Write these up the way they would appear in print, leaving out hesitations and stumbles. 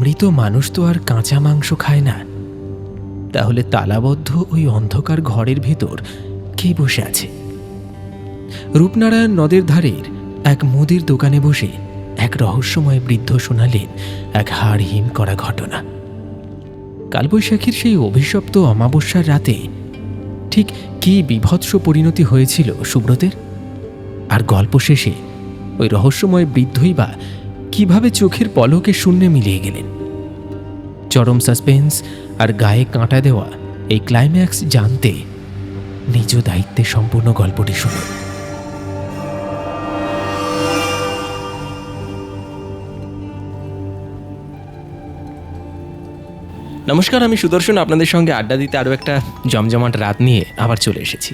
মৃত মানুষ তো আর কাঁচা মাংস খায় না। তাহলে তালাবদ্ধ ওই অন্ধকার ঘরের ভেতর কে বসে আছে? রূপনারায়ণ নদের ধারের এক মুদির দোকানে বসে এক রহস্যময় বৃদ্ধ শোনালেন এক হাড় হিম করা ঘটনা। কালবৈশাখীর সেই অভিশপ্ত অমাবস্যার রাতে ঠিক কী বিভৎস পরিণতি হয়েছিল সুব্রতের, আর গল্প শেষে ওই রহস্যময় বৃদ্ধই বা কিভাবে চোখের পলকে শূন্যে মিলিয়ে গেলেন। চরম সাসপেন্স আর গায়ে কাঁটা দেওয়া এই ক্লাইম্যাক্স জানতে নিজ দায়িত্বে সম্পূর্ণ গল্পটি শুনুন। নমস্কার, আমি সুদর্শন। আপনাদের সঙ্গে আড্ডা দিতে আরও একটা জমজমাট রাত নিয়ে আবার চলে এসেছি।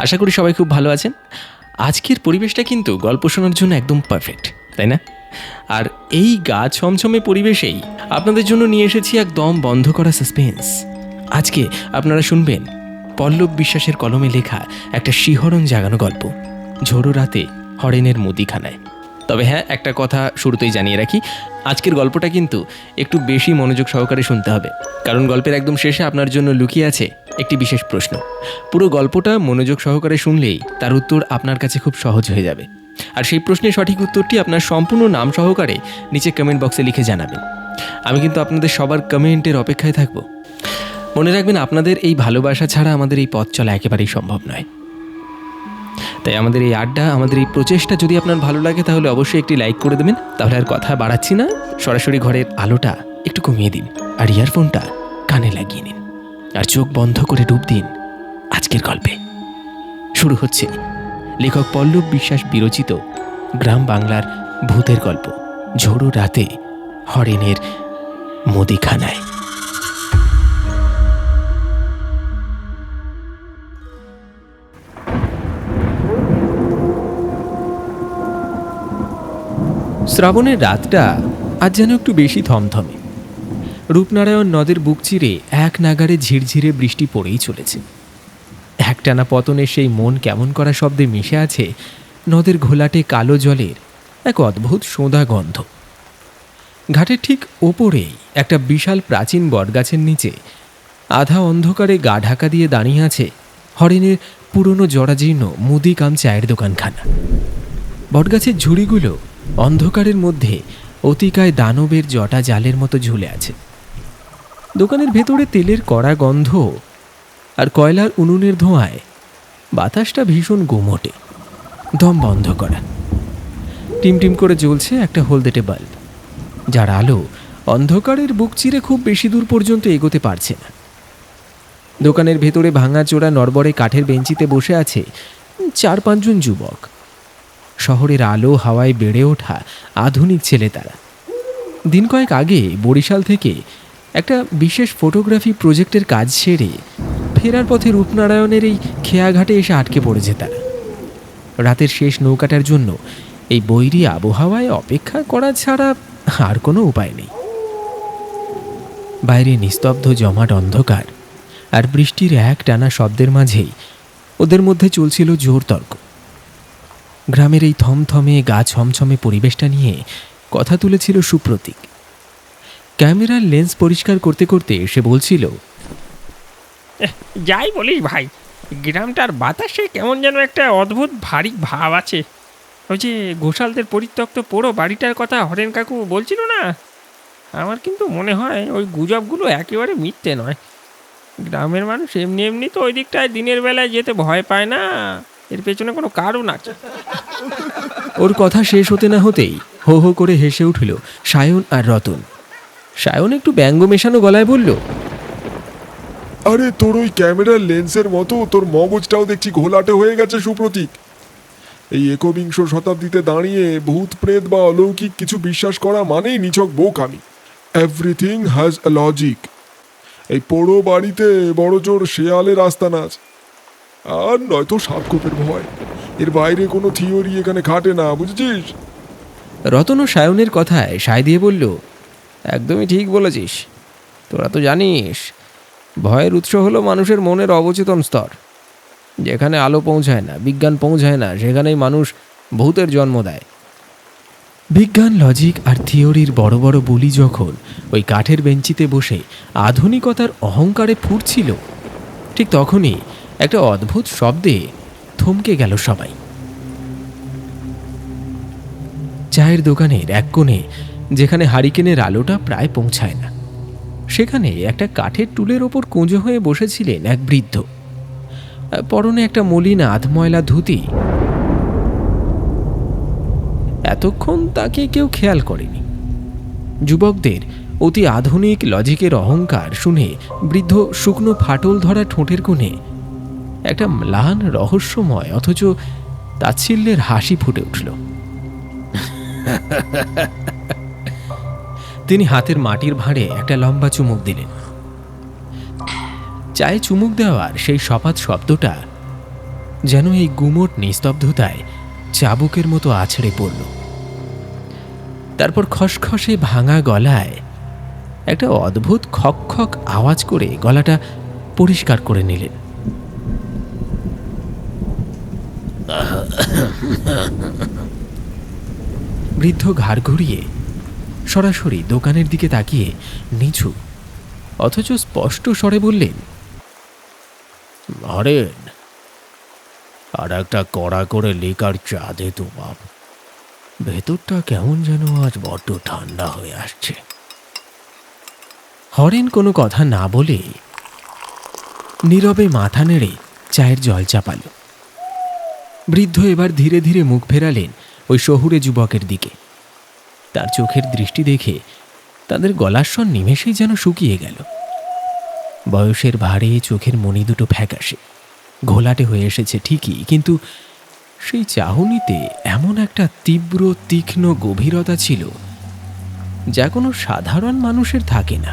আশা করি সবাই খুব ভালো আছেন। আজকের পরিবেশটা কিন্তু গল্প শোনার জন্য একদম পারফেক্ট, তাই না? আর এই গা ছমছমে পরিবেশেই আপনাদের জন্য নিয়ে এসেছি একদম বন্ধ করা সাসপেন্স। আজকে আপনারা শুনবেন পল্লব বিশ্বাসের কলমে লেখা একটা শিহরণ জাগানো গল্প, ঝোড়ো রাতে হরেনের মুদিখানায়। তবে হ্যাঁ, একটা কথা শুরুতেই জানিয়ে রাখি, আজকের গল্পটা কিন্তু একটু বেশি মনোযোগ সহকারে শুনতে হবে, কারণ গল্পের একদম শেষে আপনার জন্য লুকিয়ে আছে একটি বিশেষ প্রশ্ন। পুরো গল্পটা মনোযোগ সহকারে শুনলেই তার উত্তর আপনার কাছে খুব সহজ হয়ে যাবে। আর সেই প্রশ্নের সঠিক উত্তরটি আপনার সম্পূর্ণ নাম সহকারে নিচে কমেন্ট বক্সে লিখে জানাবেন। আমি কিন্তু আপনাদের সবার কমেন্টের অপেক্ষায় থাকব। মনে রাখবেন, আপনাদের এই ভালোবাসা ছাড়া আমাদের এই পথ চলা একেবারেই সম্ভব নয়। তাই আমাদের এই আড্ডা, আমাদের এই প্রচেষ্টা যদি আপনার ভালো লাগে তাহলে অবশ্যই একটি লাইক করে দেবেন। তাহলে আর কথা বাড়াচ্ছি না, সরাসরি ঘরের আলোটা একটু কমিয়ে দিন আর ইয়ারফোনটা কানে লাগিয়ে নিন আর চোখ বন্ধ করে ডুব দিন আজকের গল্পে। শুরু হচ্ছে লেখক পল্লব বিশ্বাস বিরচিত গ্রাম বাংলার ভূতের গল্প, ঝোড়ো রাতে হরেনের মুদিখানায়। শ্রাবণের রাতটা আজ যেন একটু বেশি থমথমে। রূপনারায়ণ নদের বুক চিরে এক নাগারে ঝিরঝিরে বৃষ্টি পড়েই চলেছে। একটানা পতনের সেই মন কেমন করা শব্দে মিশে আছে নদের ঘোলাটে কালো জলের এক অদ্ভুত সোঁদা গন্ধ। ঘাটের ঠিক ওপরেই একটা বিশাল প্রাচীন বটগাছের নিচে আধা অন্ধকারে গা ঢাকা দিয়ে দাঁড়িয়ে আছে হরেনের পুরনো জরাজীর্ণ মুদি কাম চায়ের দোকানখানা। বটগাছের ঝুড়িগুলো অন্ধকারের মধ্যে অতিকায় দানবের জটা জালের মতো ঝুলে আছে। দোকানের ভেতরে তেলের কড়া গন্ধ আর কয়লার উনুনের ধোঁয়ায় বাতাসটা ভীষণ গুমোটে, দম বন্ধ করা। টিমটিম করে জ্বলছে একটা হলদেটে বাল্ব, যার আলো অন্ধকারের বুক চিরে খুব বেশি দূর পর্যন্ত এগোতে পারছে না। দোকানের ভেতরে ভাঙাচোরা নড়বড়ে কাঠের বেঞ্চিতে বসে আছে 4-5 জন যুবক। শহরের আলো হাওয়ায় বেড়ে ওঠা আধুনিক ছেলে তারা। দিন কয়েক আগে বরিশাল থেকে একটা বিশেষ ফটোগ্রাফি প্রজেক্টের কাজ সেরে ফেরার পথে রূপনারায়ণের এই খেয়াঘাটে এসে আটকে পড়েছে তারা। রাতের শেষ নৌকাটার জন্য এই বৈরী আবহাওয়ায় অপেক্ষা করা ছাড়া আর কোনো উপায় নেই। বাইরে নিস্তব্ধ জমাট অন্ধকার আর বৃষ্টির এক টানা শব্দের মাঝেই ওদের মধ্যে চলছিল জোর তর্ক। গ্রামের এই থমথমে গা ছমছমে পরিবেশটা নিয়ে কথা তুলেছিল সুপ্রতীক। ক্যামেরার লেন্স পরিষ্কার করতে করতে সে বলছিল, যাই বলিস ভাই, গ্রামটার বাতাসে কেমন যেন একটা অদ্ভুত ভারী ভাব আছে। ওই যে ঘোষালদের পরিত্যক্ত পোড়ো বাড়িটার কথা হরেন কাকু বলছিল না, আমার কিন্তু মনে হয় ওই গুজবগুলো একেবারে মিথ্যে নয়। গ্রামের মানুষ এমনি এমনি তো ওই দিকটায় দিনের বেলায় যেতে ভয় পায় না, এর পেছনে কোনো কারণ আছে। ওর কথা শেষ হতে না হতেই হো হো করে হেসে উঠল সায়ন আর রতন। সায়ন একটু ব্যঙ্গ মেশানো গলায় বলল, আরে তোর ওই ক্যামেরার লেন্সের মতো তোর মগজটাও দেখছি ঘোলাটে হয়ে গেছে সুপ্রতীক। এই একবিংশ শতাব্দীতে দাঁড়িয়ে ভূত প্রেত বা অলৌকিক কিছু বিশ্বাস করা মানেই নিছক বোকামি। Everything has a logic. এই পোড়ো বাড়িতে বড় জোর শেয়ালের আস্তানা আছে, আর নয়তো সাপকোপের ভয়। এর বাইরে কোনো থিওরি এখানে খাটে না, বুঝেছিস? রতন ও সায়নের কথায় সায় দিয়ে বলল, একদমই ঠিক বলেছিস। তোরা তো জানিস ভয়ের উৎস হলো মানুষের মনের অবচেতন স্তর। যেখানে আলো পৌঁছায় না, বিজ্ঞান পৌঁছায় না, সেখানেই মানুষ ভূতের জন্ম দেয়। বিজ্ঞান, লজিক আর থিওরির বড় বড় বুলি যখন ওই কাঠের বেঞ্চিতে বসে আধুনিকতার অহংকারে ফুটছিল, ঠিক তখনই একটা অদ্ভুত শব্দে থমকে গেল সবাই। চায়ের দোকানের এক কোণে, যেখানে হারিকেনের আলোটা প্রায় পৌঁছায় না, সেখানে একটা কাঠের টুলের ওপর কুঁজো হয়ে বসেছিলেন এক বৃদ্ধ। পরনে একটা মলিন আধময়লা ধুতি। এতক্ষণ তাকে কেউ খেয়াল করেনি। যুবকদের অতি আধুনিক লজিকের অহংকার শুনে বৃদ্ধ শুকনো ফাটল ধরা ঠোঁটের কোণে একটা ম্লান রহস্যময় অথচ তাচ্ছিল্যের হাসি ফুটে উঠল। তিনি হাতের মাটির ভাঁড়ে একটা লম্বা চুমুক দিলেন। চায়ে চুমুক দেওয়ার সেই সপাত শব্দটা যেন এই গুমোট নিস্তব্ধতায় চাবুকের মতো আছড়ে পড়ল। তারপর খসখসে ভাঙা গলায় একটা অদ্ভুত খক খক আওয়াজ করে গলাটা পরিষ্কার করে নিলেন। বৃদ্ধ ঘাড় ঘুরিয়ে সরাসরি দোকানের দিকে তাকিয়ে নিচু অথচ স্পষ্ট স্বরে বললেন, হরেন, আর একটা কড়া করে লিকার চা দে তো বাপ। ভেতরটা কেমন যেন আজ বড্ড ঠান্ডা হয়ে আসছে। হরেন কোনো কথা না বলে নীরবে মাথা নেড়ে চায়ের জল চাপাল। বৃদ্ধ এবার ধীরে ধীরে মুখ ফেরালেন ওই শহুরে যুবকের দিকে। তার চোখের দৃষ্টি দেখে তাদের গলার স্বর নিমেষেই যেন শুকিয়ে গেল। বয়সের ভারে চোখের মণি দুটো ফ্যাকাশে, ঘোলাটে হয়ে এসেছে ঠিকই, কিন্তু সেই চাহনিতে এমন একটা তীব্র তীক্ষ্ণ গভীরতা ছিল যা কোনো সাধারণ মানুষের থাকে না।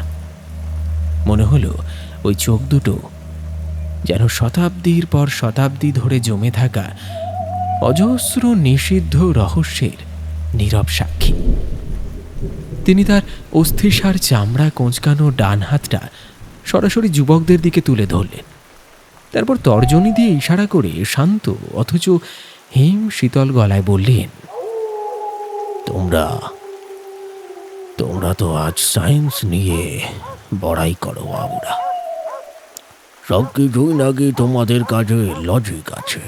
মনে হলো ওই চোখ দুটো যেন শতাব্দীর পর শতাব্দী ধরে জমে থাকা অজস্র নিষিদ্ধ রহস্যের নীরব সাক্ষী। তিনি তার অস্থিসার চামড়া কোঁচকানো ডান হাতটা সরাসরি যুবকদের দিকে তুলে ধরলেন। তারপর তর্জনী দিয়ে ইশারা করে শান্ত অথচ হিম শীতল গলায় বললেন, তোমরা তোমরা তো আজ সায়েন্স নিয়ে বড়াই করো বাবুরা। সব কিছুই নাকি তোমাদের কাছে লজিক আছে।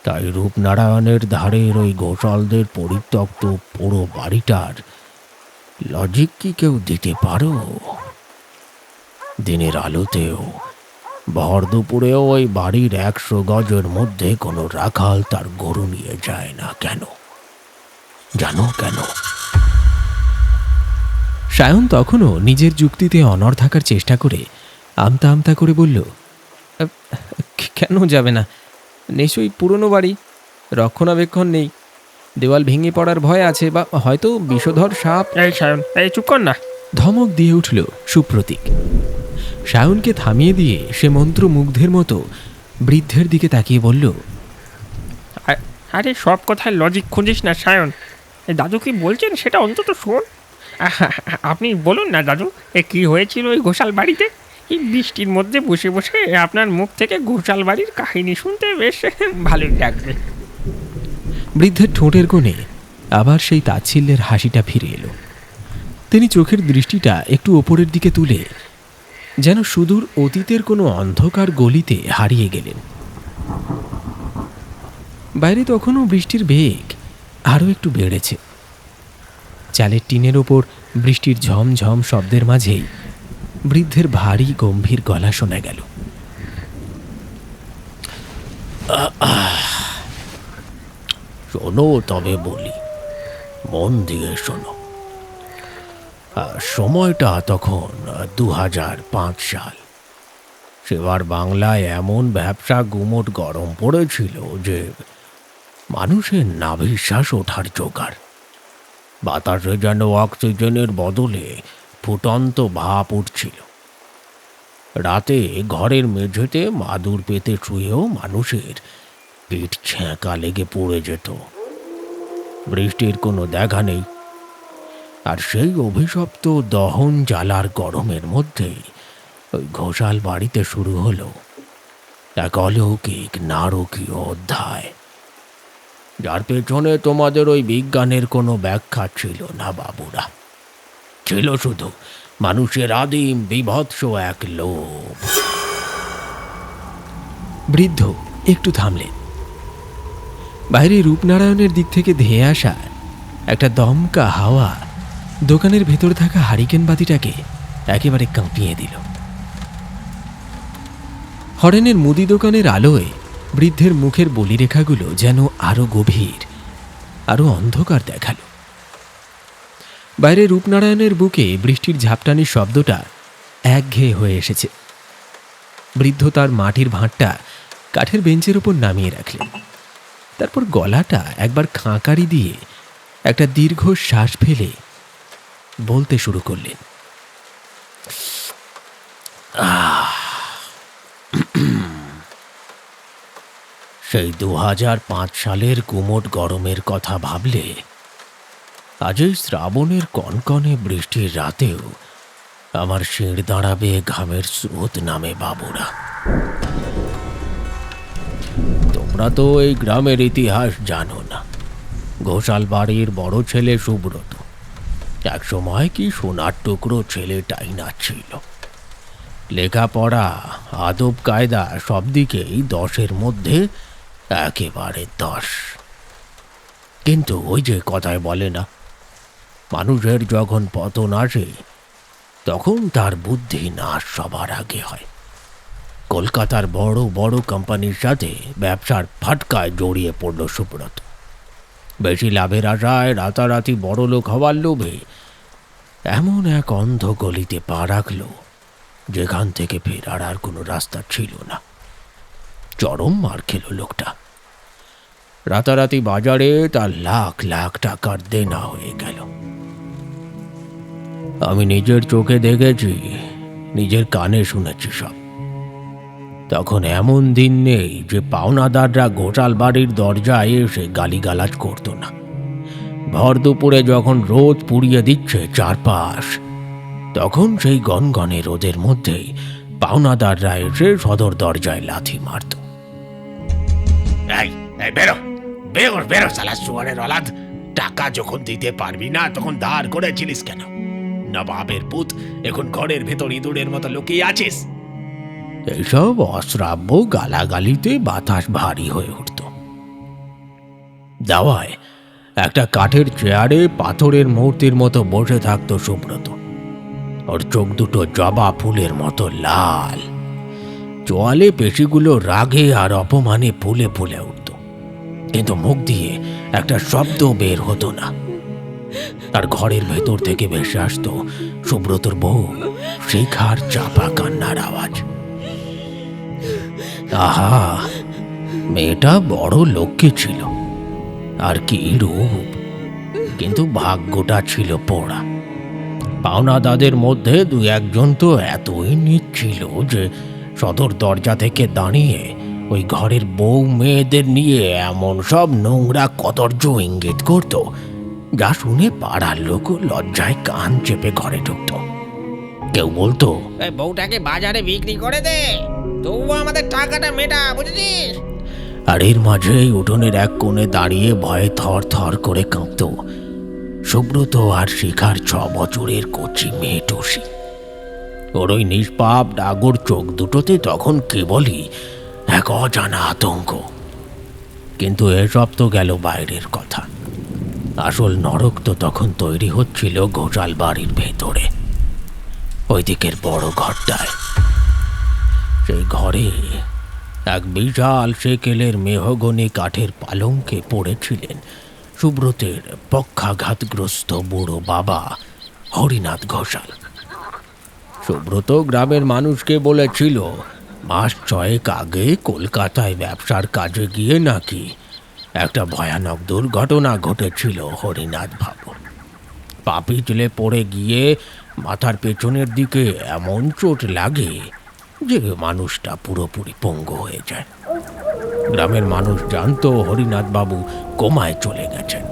তাই রূপনারায়ণের ধারের ওই ঘোষালদের পরিত্যক্ত পুরো বাড়িটার লজিক কি কেউ দিতে পারো? দিনের আলোতেও ভর দুপুরেও ওই বাড়ির 100 গজের মধ্যে কোনো রাখাল তার গরু নিয়ে যায় না কেন? জানো কেন? সায়ন তখনও নিজের যুক্তিতে অনড় থাকার চেষ্টা করে আমতা আমতা করে বলল, কেন যাবে না? নিশ্চয়ই পুরনো বাড়ি, রক্ষণাবেক্ষণ নেই, দেওয়াল ভেঙে পড়ার ভয় আছে, বা হয়তো বিষধর সাপ। এই সায়ন, এই চুপ কর না। ধমক দিয়ে উঠল সুপ্রতীক। সায়নকে থামিয়ে দিয়ে সে মন্ত্রমুগ্ধের মতো বৃদ্ধের দিকে তাকিয়ে বলল, আরে সব কথায় লজিক খুঁজিস না সায়ন। এই দাদু কি বলছেন সেটা অন্তত শোন। আপনি বলুন না দাদু, কি হয়েছিল ওই ঘোষাল বাড়িতে? এই বৃষ্টির মধ্যে বসে বসে আপনার মুখ থেকে ঘোষাল বাড়ির কাহিনী শুনতে বেশ ভালোই লাগবে। বৃদ্ধের ঠোঁটের কোণে আবার সেই তাচ্ছিল্যের হাসিটা ফিরে এলো। তিনি চোখের দৃষ্টিটা একটু ওপরের দিকে তুলে যেন সুদূর অতীতের কোনো অন্ধকার গলিতে হারিয়ে গেলেন। বাইরে তখনও বৃষ্টির বেগ আরও একটু বেড়েছে। চালের টিনের ওপর বৃষ্টির ঝমঝম শব্দের মাঝেই বৃদ্ধের ভারী গম্ভীর গলা শোনা গেল, শোনো তবে বলি, মন দিয়ে শোনো। সময়টা তখন 2005 সাল। সেবার বাংলায় এমন ব্যবসা গুমোট গরম পড়েছিল যে মানুষের নাভিশ্বাস ওঠার জোগাড়। বাতাসে যেন অক্সিজেনের বদলে ফুটন্ত ভাপ উঠছিল। রাতে ঘরের মেঝেতে মাদুর পেতে শুয়েও মানুষের পিঠ ছ্যাঁকা লেগে পড়ে যেত। বৃষ্টির কোনো দেখা নেই, আর সেই অভিশপ্ত দহন জ্বালার গরমের মধ্যেই ওই ঘোষাল বাড়িতে শুরু হলো এক অলৌকিক নারকীয় অধ্যায়। যার পেছনে তোমাদের ওই বিজ্ঞানের কোনো ব্যাখ্যা ছিল না বাবুরা। ছিল শুধু মানুষের আদিম বিভৎস এক লোভ। বৃদ্ধ একটু থামলেন। বাইরে রূপনারায়ণের দিক থেকে ধেয়ে আসা একটা দমকা হাওয়া দোকানের ভেতর থাকা হারিকেন বাতিটাকে একেবারে কাঁপিয়ে দিল। হরেনের মুদি দোকানের আলোয় বৃদ্ধের মুখের বলিরেখাগুলো যেন আরো গভীর, আরো অন্ধকার দেখালো। বাইরে রূপনারায়ণের বুকে বৃষ্টির ঝাপটানির শব্দটা একঘেয়ে হয়ে এসেছে। বৃদ্ধ তার মাটির ভাঁটটা কাঠের বেঞ্চের উপর নামিয়ে রাখলেন। তারপর গলাটা একবার খাঁকারি দিয়ে একটা দীর্ঘ শ্বাস ফেলে বলতে শুরু করলেন, সেই 2005 সালের গুমোট গরমের কথা ভাবলে আজ এই শ্রাবণের কনকনে বৃষ্টির রাতেও আমার শির দাঁড়াবে ঘামের স্রোত নামে বাবুরা। তোমরা তো এই গ্রামের ইতিহাস জানো না। ঘোষাল বাড়ির বড় ছেলে সুব্রত একসময় কি সোনার টুকরো ছেলেটাই না ছিল। লেখাপড়া, আদব কায়দা সব দিকেই 10-এর মধ্যে একেবারে 10। কিন্তু ওই যে কথায় বলে না, মানুষের যখন পতন আসে তখন তার বুদ্ধি নাশ সবার আগে হয়। কলকাতার বড় বড় কোম্পানির সাথে ব্যবসার ফাটকায় জড়িয়ে পড়ল সুব্রত। বেশি লাভের আশায় রাতারাতি বড় লোক হওয়ার লোভে এমন এক অন্ধ গলিতে পা রাখল যেখান থেকে ফেরার আর কোনো রাস্তা ছিল না। চরম মার খেল লোকটা। রাতারাতি বাজারে তার লাখ লাখ টাকার দেনা হয়ে গেল। আমি নিজের চোখে দেখেছি, নিজের কানে শুনেছি সব। তখন এমন দিন নেই যে পাওনাদাররা ঘোষাল বাড়ির দরজায় এসে গালিগালাজ করতো না। ভর দুপুরে যখন রোদ পুড়িয়ে দিচ্ছে চারপাশ, তখন সেই গনগনে রোদের মধ্যেই পাওনাদাররা এসে সদর দরজায় লাথি মারত। বেরো বেরো বেরো সালা সুয়ারের অলাদ! টাকা যখন দিতে পারবি না তখন ধার করেছিলিস কেন? নবাবের পুত, এখন ঘরের ভেতর ইঁদুরের মতো লুকিয়ে আছিস। এইসব অশ্রাব্য গালাগালিতে বাতাস ভারী হয়ে উঠত। দাওয়ায় একটা কাঠের চেয়ারে পাথরের মূর্তির মতো বসে থাকত সুব্রত। ওর চোখ দুটো জবা ফুলের মতো লাল, চোয়ালে পেশিগুলো রাগে আর অপমানে ফুলে ফুলে উঠত, কিন্তু মুখ দিয়ে একটা শব্দ বের হতো না। আর ঘরের ভেতর থেকে ভেসে আসতো সুব্রতর বউ শিখার চাপা কান্নার আওয়াজ। আহা, মেয়েটা বড় লক্ষ্মী ছিল, আর কি রূপ! কিন্তু ভাগ্যটা ছিল পোড়া। পাওনাদাদের মধ্যে 2-1 তো এতই নীচ ছিল যে সদর দরজা থেকে দাঁড়িয়ে ওই ঘরের বউ মেয়েদের নিয়ে এমন সব নোংরা কদর্য ইঙ্গিত করত, যা শুনে পাড়ার লোক লজ্জায় কান চেপে ঘরে ঢুকত। কেউ বলতো, বউটাকে বাজারে বিক্রি করে দে, তবু আমাদের টাকাটা মেটা, বুঝেছিস? আর এর মাঝেই উঠোনের এক কোণে দাঁড়িয়ে ভয়ে থর থর করে কাঁপত সুব্রত আর শিখার 6 বছরের কচি মেয়ে টসি। ওর ওই নিষ্পাপ ডাগর চোখ দুটোতে তখন কেবলই এক অজানা আতঙ্ক। কিন্তু এসব তো গেল বাইরের কথা। আসল নরক তো তখন তৈরি হচ্ছিল ঘোষাল বাড়ির ভেতরে, ওই দিকের বড় ঘরটায়। সেই ঘরে এক বিশাল সেকেলের মেহগনি কাঠের পালঙ্কে পড়েছিলেন সুব্রতের পক্ষাঘাতগ্রস্ত বুড়ো বাবা হরিনাথ ঘোষাল। সুব্রত গ্রামের মানুষকে বলেছিল, মাস 6 আগে কলকাতায় ব্যবসার কাজে গিয়ে নাকি একটা ভয়ানক দুর্ঘটনা ঘটেছিল হরিনাথ বাবু। পা পিছলে পড়ে গিয়ে মাথার পেছনের দিকে এমন চোট লাগে যে মানুষটা পুরোপুরি পঙ্গু হয়ে যায়। গ্রামের মানুষ জানতো হরিনাথ বাবু কোমায় চলে গেছেন।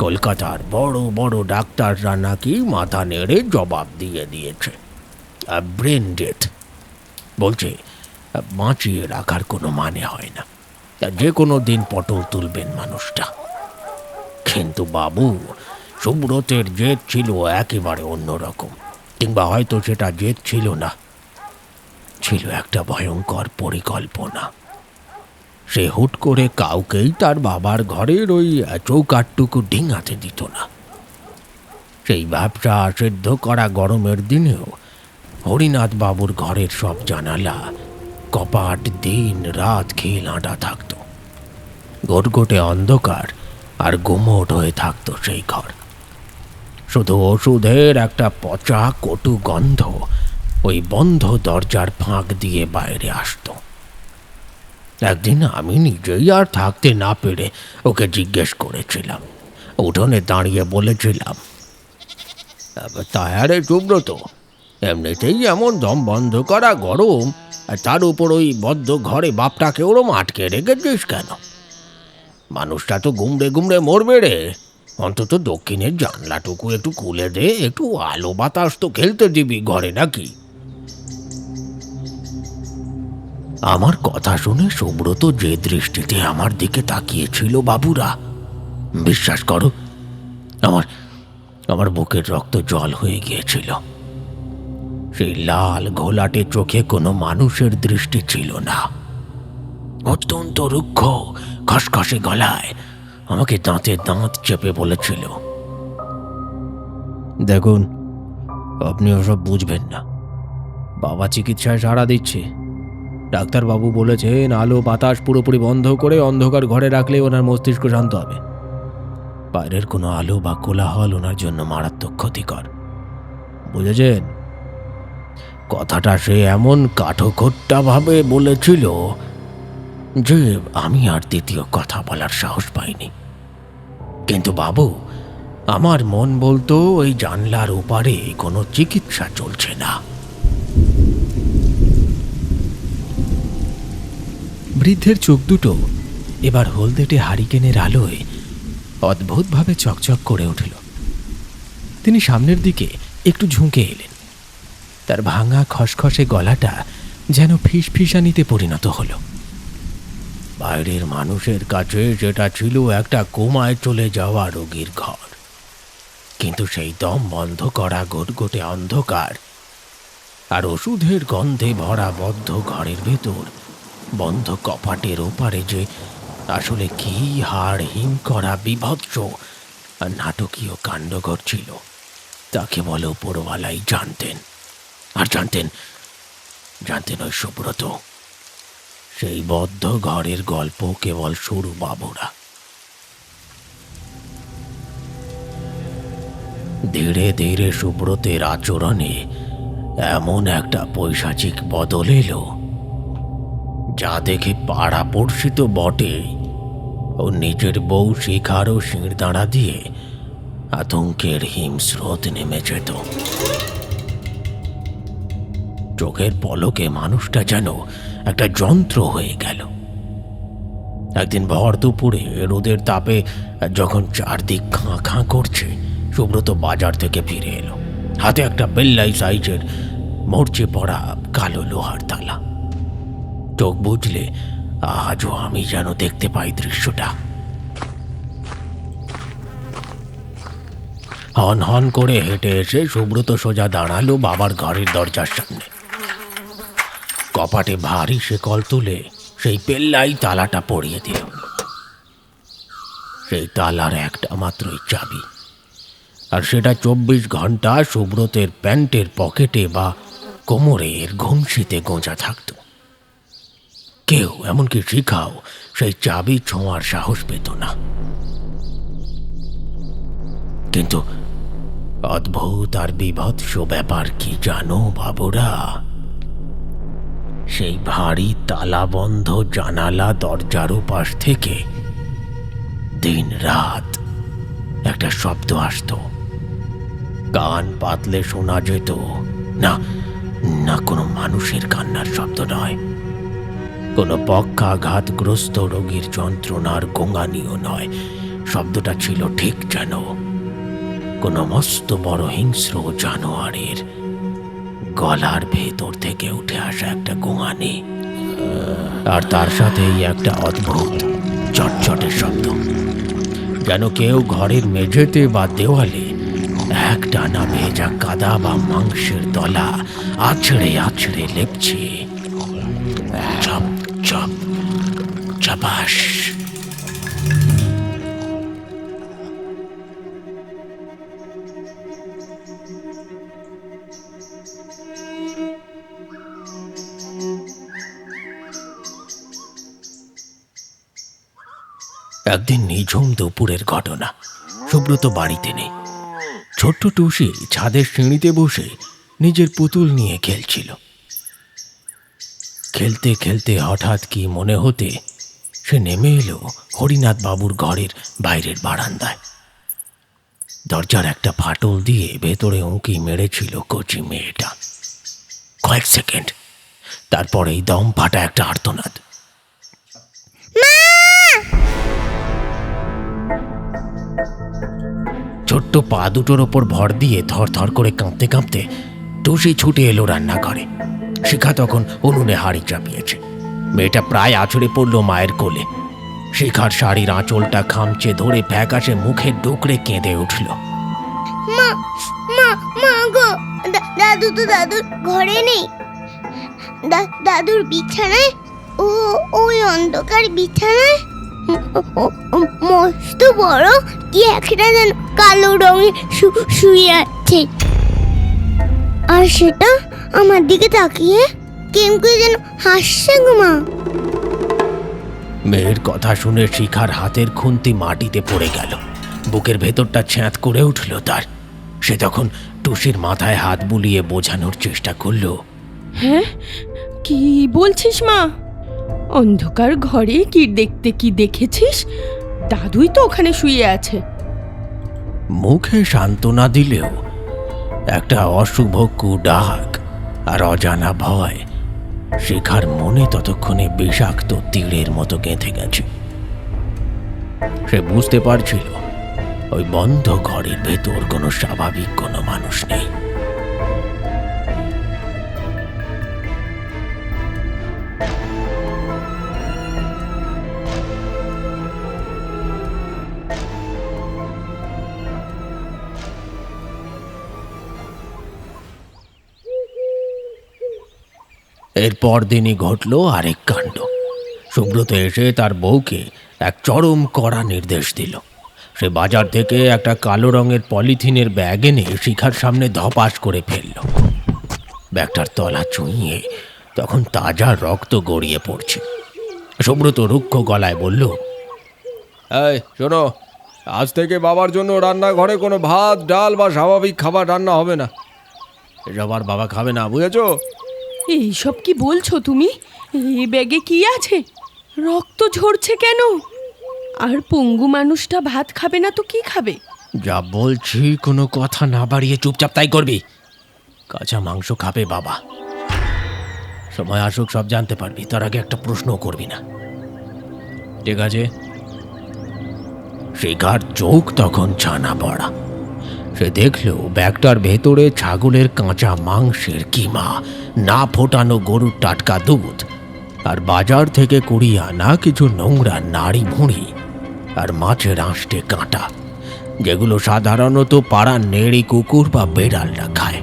কলকাতার বড় বড় ডাক্তাররা নাকি মাথা নেড়ে জবাব দিয়ে দিয়েছে, ব্রেন ডেথ। বলছে বাঁচিয়ে রাখার কোনো মানে হয় না। তা যে কোনো দিন পটল তুলবেন মানুষটা। কিন্তু বাবু, সুব্রতের জেদ ছিল একেবারে অন্যরকম, কিংবা হয়তো সেটা জেদ ছিল না, ছিল একটা ভয়ঙ্কর পরিকল্পনা। সে হুট করে কাউকেই তার বাবার ঘরের ওই চৌকাঠটুকু ডিঙাতে দিত না। সেই ব্যবসা সেদ্ধ করা গরমের দিনেও হরিনাথ বাবুর ঘরের সব জানালা কপাট দিন রাত খিল আঁটা থাকত। ঘটঘটে অন্ধকার আর গুমোট হয়ে থাকতো সেই ঘর। শুধু ওষুধের একটা পচা কটু গন্ধ ওই বন্ধ দরজার ফাঁক দিয়ে বাইরে আসতো। একদিন আমি নিজেই আর থাকতে না পেরে ওকে জিজ্ঞেস করেছিলাম, উঠোনে দাঁড়িয়ে বলেছিলাম, তা আরে সুব্রত, এমনিতেই এমন দম বন্ধ করা গরম, আর তার উপর ওই বদ্ধ ঘরে বাপটাকে ওরম আটকে রেখেছিস কেন? মানুষটা তো গুমড়ে গুমড়ে মরবে রে। অন্তত দক্ষিণের জানলাটুকু একটু খুলে দে, একটু আলো বাতাস তো খেলতে দিবি ঘরে নাকি? আমার কথা শুনে সুব্রত যে দৃষ্টিতে আমার দিকে তাকিয়েছিল বাবুরা, বিশ্বাস করো, আমার আমার বুকের রক্ত জল হয়ে গিয়েছিল। সেই লাল ঘোলাটে চোখে কোনো মানুষের দৃষ্টি ছিল না। অত্যন্ত রুক্ষ খসখসে গলায় আমাকে দাঁতে দাঁত চেপে বলেছিল, দেখুন, আপনি ওসব বুঝবেন না। বাবা চিকিৎসায় সাড়া দিচ্ছে। ডাক্তারবাবু বলেছেন আলো বাতাস পুরোপুরি বন্ধ করে অন্ধকার ঘরে রাখলে ওনার মস্তিষ্ক শান্ত হবে। বাইরের কোনো আলো বা কোলাহল ওনার জন্য মারাত্মক ক্ষতিকর। বুঝেছেন? কথাটা সে এমন কাঠখোট্টা ভাবে বলেছিল যে আমি আর দ্বিতীয় কথা বলার সাহস পাইনি। কিন্তু বাবু, আমার মন বলতো ওই জানলার ওপারে কোনো চিকিৎসা চলছে না। বৃদ্ধের চোখ দুটো এবার হলদেটে হারিকেনের আলোয় অদ্ভুতভাবে চকচক করে উঠল। তিনি সামনের দিকে একটু ঝুঁকে এলেন। তার ভাঙা খসখসে গলাটা যেন ফিসফিসানিতে পরিণত হলো। বাইরের মানুষের কাছে যেটা ছিল একটা কোমায় চলে যাওয়া রোগীর ঘর, কিন্তু সেই দম বন্ধ করা ঘটঘটে অন্ধকার আর ওষুধের গন্ধে ভরা বদ্ধ ঘরের ভেতর বন্ধ কপাটের ওপারে যে আসলে কি হাড় হিম করা বিভৎস আর নাটকীয় কাণ্ড ঘটছিল তা কেবল উপরওয়ালাই জানতেন। আর জানতেন ওই সুব্রত। সেই বদ্ধ ঘরের গল্প কেবল শুরু বাবুরা। ধীরে ধীরে সুব্রতের আচরণে এমন একটা পৈশাচিক বদল এলো যা দেখে পাড়া পড়শি তো বটে, ও নিজের বউ শিখারও শিরদাঁড়া দিয়ে আতঙ্কের হিমস্রোত নেমে যেত। চোখের পলকে মানুষটা যেন একটা যন্ত্র হয়ে গেল। একদিন ভর দুপুরে রোদের তাপে যখন চারদিক খাঁ খাঁ করছে, সুব্রত বাজার থেকে ফিরে এলো, হাতে একটা বেল্লাই সাইজের মরচে পড়া কালো লোহার তালা। চোখ বুঝলে আজও আমি যেন দেখতে পাই দৃশ্যটা। হন হন করে হেঁটে এসে সুব্রত সোজা দাঁড়ালো বাবার ঘরের দরজার সামনে। কপাটে ভারী শেকল তুলে সেই পেল্লাই তালাটা পরিয়ে দিল। সেই তালার একটা মাত্রই চাবি, আর সেটা 24 ঘন্টা সুব্রতের প্যান্টের পকেটে বা কোমরের ঘুমসিতে গোঁজা থাকত। কেউ, এমনকি শিখাও, সেই চাবি ছোঁয়ার সাহস পেত না। কিন্তু অদ্ভুত আর বিভৎস ব্যাপার কি জানো বাবুরা? সেই ভারী তালাবন্ধ জানালা দরজার পাশ থেকে দিন রাত একটা শব্দ আসতো। কান পাতলে শোনা যেত, না না, কোনো মানুষের কান্নার শব্দ নয়, কোনো পক্ষাঘাতগ্রস্ত রোগীর যন্ত্রণার গোঙানিও নয়। শব্দটা ছিল ঠিক যেন কোনো মস্ত বড় হিংস্র জানোয়ারের গলার ভেতর থেকে উঠে আসা একটা গোঙানি। আর তার সাথেই একটা অদ্ভুত চটচটের শব্দ, যেন কেউ ঘরের মেঝেতে বা দেওয়ালে একটানা ভেজা কাদা বা মাংসের দলা আছড়ে আছড়ে লেপছে। Chop chop চাপাস। একদিন নিঝুম দুপুরের ঘটনা। সুব্রত বাড়িতে নেই। ছোট্ট টুসি ছাদের সিঁড়িতে বসে নিজের পুতুল নিয়ে খেলছিল। খেলতে খেলতে হঠাৎ কি মনে হতে সে নেমে এলো হরিনাথ বাবুর ঘরের বাইরের বারান্দায়। দরজার একটা ফাটল দিয়ে ভেতরে উঁকি মেরেছিল কচি মেয়েটা। কয়েক সেকেন্ড, তারপরেই দম ফাটা একটা আর্তনাদ। ছোট্ট পা দুটোর ওপর ভর দিয়ে থরথর করে কাঁপতে কাঁপতে টুসি ছুটে এলো রান্নাঘরে। শিখা তখন উনুনে হাঁড়ি চাপিয়েছে। মেয়েটা প্রায় আছড়ে পড়ল মায়ের কোলে। শিখার শাড়ির আঁচলটা খামচে ধরে ফ্যাকাশে মুখে ডুকরে কেঁদে উঠল। মা মা মা গো, দাদু তো দাদুর ঘরে নেই। দাদুর বিছানায়, ওই অন্ধকার বিছানায় মস্ত বড় কি একটা যেন কালো রঙের শুয়ে আছে, আর সেটা আমার দিকে তাকিয়ে কেম করে যেন হাসছে গো মা। মেয়ের কথা শুনে শিখার হাতের খুন্তি মাটিতে পড়ে গেল। বুকের ভেতরটা ছ্যাঁত করে উঠল তার। সে তখন টুসির মাথায় হাত বুলিয়ে বোঝানোর চেষ্টা করল। হ্যাঁ, কি বলছিস মা? অন্ধকার ঘরে কি দেখতে কি দেখেছিস? দাদুই তো ওখানে শুয়ে আছে। মুখে সান্ত্বনা দিলেও একটা অশুভ কুডাক আর অজানা ভয় শিখার মনে ততক্ষণে বিষাক্ত তীরের মতো গেঁথে গেছে। সে বুঝতে পারছিল ওই বন্ধ ঘরের ভেতর কোনো স্বাভাবিক কোনো মানুষ নেই। এরপর দিনই ঘটল আরেক কাণ্ড। সুব্রত এসে তার বউকে এক চরম কড়া নির্দেশ দিল। সে বাজার থেকে একটা কালো রঙের পলিথিনের ব্যাগ এনে শিখার সামনে ধপাস করে ফেলল। ব্যাগটার তলা চুইয়ে তখন তাজা রক্ত গড়িয়ে পড়ছে। সুব্রত রুক্ষ গলায় বলল, এই শোনো, আজ থেকে বাবার জন্য রান্নাঘরে কোনো ভাত ডাল বা স্বাভাবিক খাবার রান্না হবে না। এসব আর বাবা খাবে না, বুঝেছো? এইসব কি বলছো তুমি? এই ব্যাগে কি আছে? রক্ত ঝরছে কেন? আর পঙ্গু মানুষটা ভাত খাবে না তো কি খাবে? যা বলছি কোনো কথা না বাড়িয়ে চুপচাপ তাই করবি। কাঁচা মাংস খাবে বাবা। সময় আসুক সব জানতে পারবি, তার আগে একটা প্রশ্ন করবি না, ঠিক আছে? শিখার চোখ তখন ছানা পড়া। সে দেখল ব্যাগটার ভেতরে ছাগলের কাঁচা মাংসের কিমা, না ফোটানো গরুর টাটকা দুধ, আর বাজার থেকে কুড়িয়ে আনা কিছু নোংরা নাড়ি ভুঁড়ি আর মাছের আঁশটে কাঁটা, যেগুলো সাধারণত পাড়ার নেড়ি কুকুর বা বেড়ালরা খায়।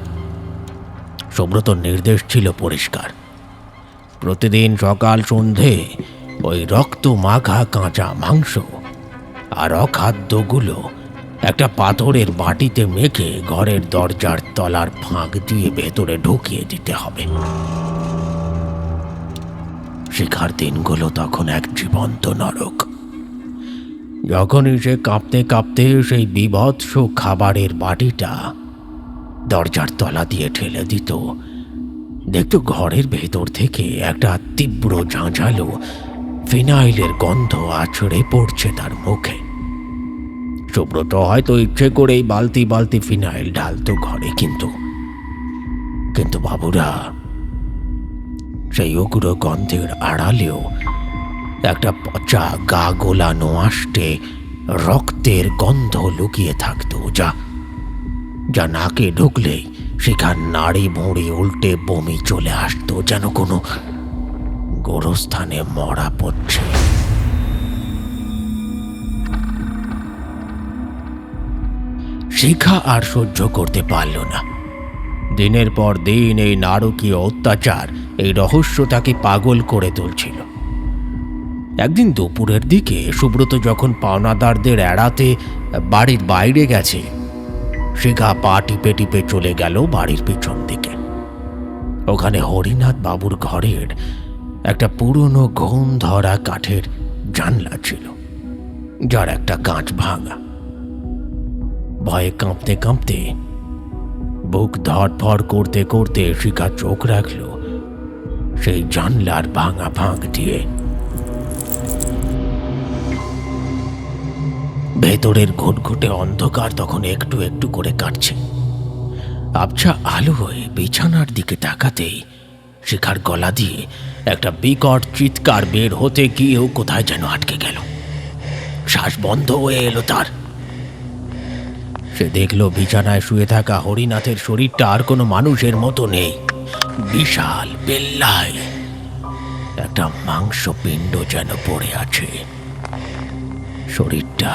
সুব্রতর নির্দেশ ছিল পরিষ্কার। প্রতিদিন সকাল সন্ধে ওই রক্ত মাখা কাঁচা মাংস আর অখাদ্যগুলো একটা পাথরের বাটিতে মেখে ঘরের দরজার তলার ফাঁক দিয়ে ভেতরে ঢুকিয়ে দিতে হবে। শিখার দিনগুলো তখন এক জীবন্ত নরক। যখনই সে কাঁপতে কাঁপতে সেই বীভৎস খাবারের বাটিটা দরজার তলা দিয়ে ঠেলে দিত, দেখতো ঘরের ভেতর থেকে একটা তীব্র ঝাঁঝালো ফিনাইলের গন্ধ আছড়ে পড়ছে তার মুখে। সুব্রত হয়তো ইচ্ছে করেই বালতি বালতি ফিনাইল ঢালতো ঘরে, কিন্তু বাবুরা সেই উগ্র গন্ধের আড়ালেও একটা পচা গা গোলানো আষ্টে রক্তের গন্ধ লুকিয়ে থাকতো, যা নাকে ঢুকলেই সেখান নাড়ি ভুঁড়ি উল্টে বমি চলে আসতো, যেন কোনো গোরস্থানে মরা পড়ছে। শিখা আর সহ্য করতে পারল না। দিনের পর দিন এই নারকীয় অত্যাচার, এই রহস্য তাকে পাগল করে তুলছিল। একদিন দুপুরের দিকে সুব্রত যখন পাওনাদারদের এড়াতে বাড়ির বাইরে গেছে, শিখা পা টিপে টিপে চলে গেল বাড়ির পিছন দিকে। ওখানে হরিনাথ বাবুর ঘরের একটা পুরনো ঘুম ধরা কাঠের জানলা ছিল, যার একটা কাঁচ ভাঙা। ভয়ে কাঁপতে কাঁপতে, বুক ধড়ফড় করতে করতে শিখা চোখ রাখল সেই জানলার ভাঙা ফাঁক দিয়ে। ভেতরের ঘুটঘুটে অন্ধকার তখন একটু একটু করে কাটছে। আবছা আলো হয়ে বিছানার দিকে তাকাতেই শিখার গলা দিয়ে একটা বিকট চিৎকার বের হতে গিয়েও কোথায় যেন আটকে গেল। শ্বাস বন্ধ হয়ে এলো তার। সে দেখল বিছানায় শুয়ে থাকা হরিনাথের শরীরটা আর কোনো মানুষের মতো নেই। বিশাল পেল্লায় একটা মাংসপিণ্ড যেন পড়ে আছে। শরীরটা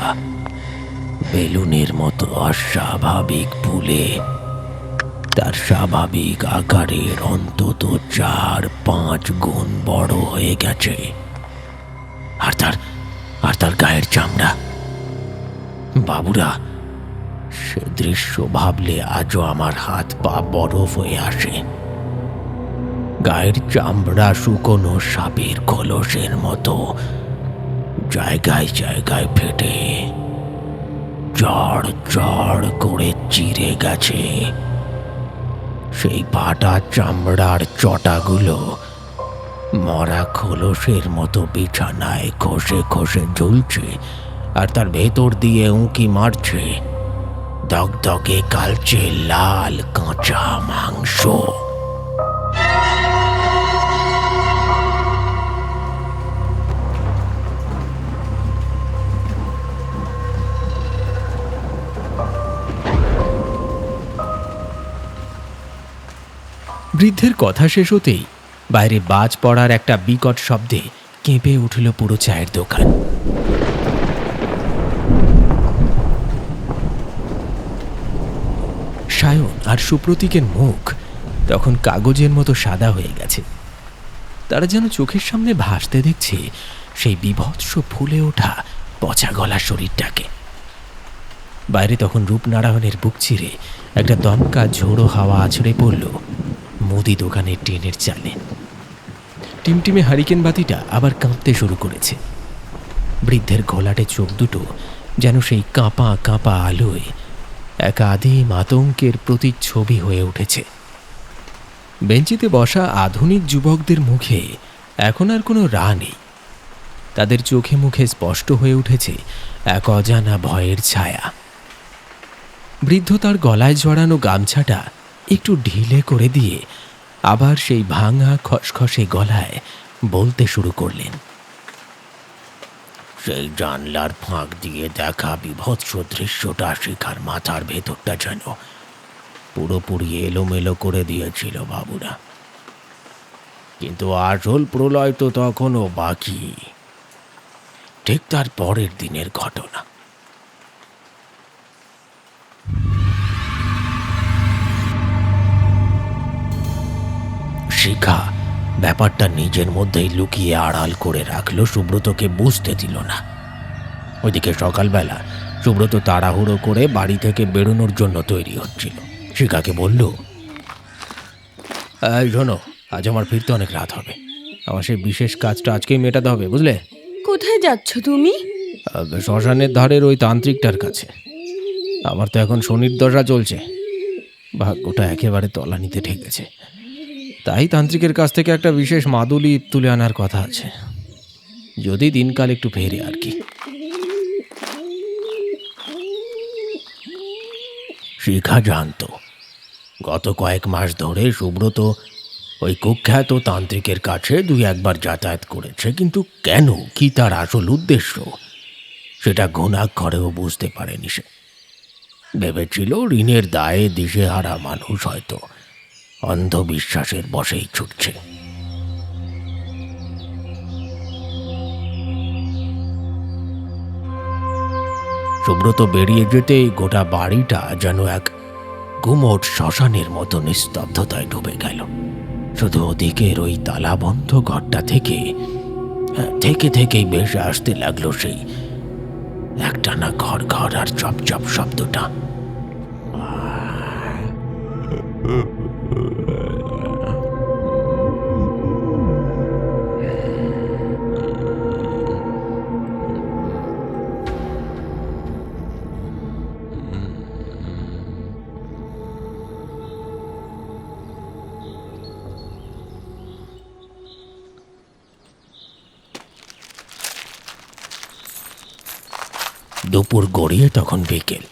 বেলুনের মতো অস্বাভাবিক ফুলে তার স্বাভাবিক আকারের অন্তত 4-5 গুণ বড় হয়ে গেছে। আর তার গায়ের চামড়া, বাবুরা, সে দৃশ্য ভাবলে আজও আমার হাত পা বরফ হয়ে আসে। গায়ের চামড়া শুকনো সাপের খোলসের মতো জায়গায় জায়গায় ফেটে চড় চড় করে চিরে গেছে। সেই ফাটা চামড়ার চটাগুলো মরা খোলসের মতো বিছানায় খসে খসে ঝুলছে, আর তার ভেতর দিয়ে উঁকি মারছে দগদগে কালচে লাল কাঁচা মাংস। বৃদ্ধের কথা শেষ হতেই বাইরে বাজ পড়ার একটা বিকট শব্দে কেঁপে উঠল পুরো চায়ের দোকান। সায়ন আর সুপ্রতীকের মুখ তখন কাগজের মতো সাদা হয়ে গেছে। তারা যেন চোখের সামনে ভাসতে দেখছে সেই বীভৎস ফুলে ওঠা পচা গলা শরীরটাকে। বাইরে তখন রূপনারায়ণের বুক চিরে একটা দমকা ঝোড়ো হাওয়া আছড়ে পড়ল মুদি দোকানের টিনের চালে। টিমটিমে হারিকেন বাতিটা আবার কাঁপতে শুরু করেছে। বৃদ্ধের ঘোলাটে চোখ দুটো যেন সেই কাঁপা কাঁপা আলোয় এক আদিম আতঙ্কের প্রতিচ্ছবি হয়ে উঠেছে। বেঞ্চিতে বসা আধুনিক যুবকদের মুখে এখন আর কোনো রা নেই। তাদের চোখে মুখে স্পষ্ট হয়ে উঠেছে এক অজানা ভয়ের ছায়া। বৃদ্ধ তার গলায় জড়ানো গামছাটা একটু ঢিলে করে দিয়ে আবার সেই ভাঙা খসখসে গলায় বলতে শুরু করলেন। সেই জানলার ফাঁক দিয়ে দেখা বিভৎস দৃশ্যটা শিখার মাথার ভেতরটা যেন পুরোপুরি এলোমেলো করে দিয়েছিল বাবুরা। কিন্তু আসল প্রলয় তো তখনও বাকি। ঠিক তার পরের দিনের ঘটনা। শিখা ব্যাপারটা নিজের মধ্যেই লুকিয়ে আড়াল করে রাখলো, সুব্রতকে বুঝতে দিল না। ওইদিকে সকালবেলা সুব্রত তাড়াহুড়ো করে বাড়ি থেকে বেরোনোর জন্য তৈরি হচ্ছিল। শিখাকে বলল, শোনো, আজ আমার ফিরতে অনেক রাত হবে। আমার সেই বিশেষ কাজটা আজকেই মেটাতে হবে, বুঝলে? কোথায় যাচ্ছ তুমি? শ্মশানের ধারের ওই তান্ত্রিকটার কাছে। আমার তো এখন শনির দশা চলছে, ভাগ্যটা একেবারে তলানিতে ঠেকেছে। তাই তান্ত্রিকের কাছ থেকে একটা বিশেষ মাদুলি তুলে আনার কথা আছে, যদি দিনকাল একটু ফেরে আর কি। শিখা জানত গত কয়েক মাস ধরে সুব্রত ওই কুখ্যাত তান্ত্রিকের কাছে 2-1 যাতায়াত করেছে, কিন্তু কেন, কি তার আসল উদ্দেশ্য, সেটা ঘুণাক্ষরেও বুঝতে পারেনি সে। ভেবেছিল ঋণের দায়ে দিশেহারা মানুষ হয়তো অন্ধবিশ্বাসের বশেই ছুটছে। সুব্রত বেরিয়ে যেতেই গোটা বাড়িটা যেন এক গুমোট শ্মশানের মতো নিস্তব্ধতায় ডুবে গেল। শুধু ওদিকের ওই তালাবন্ধ ঘরটা থেকে থেকেই বেশ আসতে লাগলো সেই একটানা ঘর ঘর আর চপ চপ শব্দটা। দুপুর গড়িয়ে তখন বিকেল।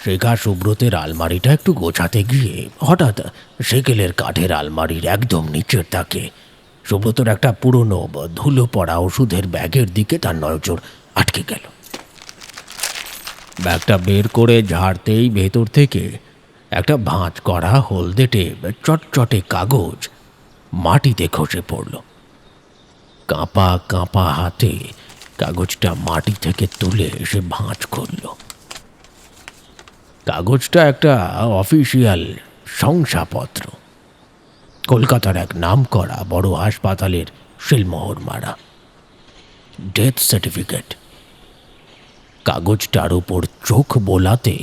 শেখা সুব্রতের আলমারিটা একটু গোছাতে গিয়ে হঠাৎ সেকেলের কাঠের আলমারির একদম নিচের তাকে সুব্রতর একটা পুরনো ধুলো পড়া ওষুধের ব্যাগের দিকে তার নজর আটকে গেল। ব্যাগটা বের করে ঝাড়তেই ভেতর থেকে একটা ভাঁজ করা হলদেটে চটচটে কাগজ মাটিতে খসে পড়ল। কাঁপা কাঁপা হাতে কাগজটা মাটি থেকে তুলে সে ভাঁজ করল। কাগজটা একটা অফিসিয়াল শংসাপত্র, কলকাতার এক নামকরা বড় হাসপাতালের শিলমোহর মারা ডেথ সার্টিফিকেট। কাগজটার উপর চোখ বোলাতে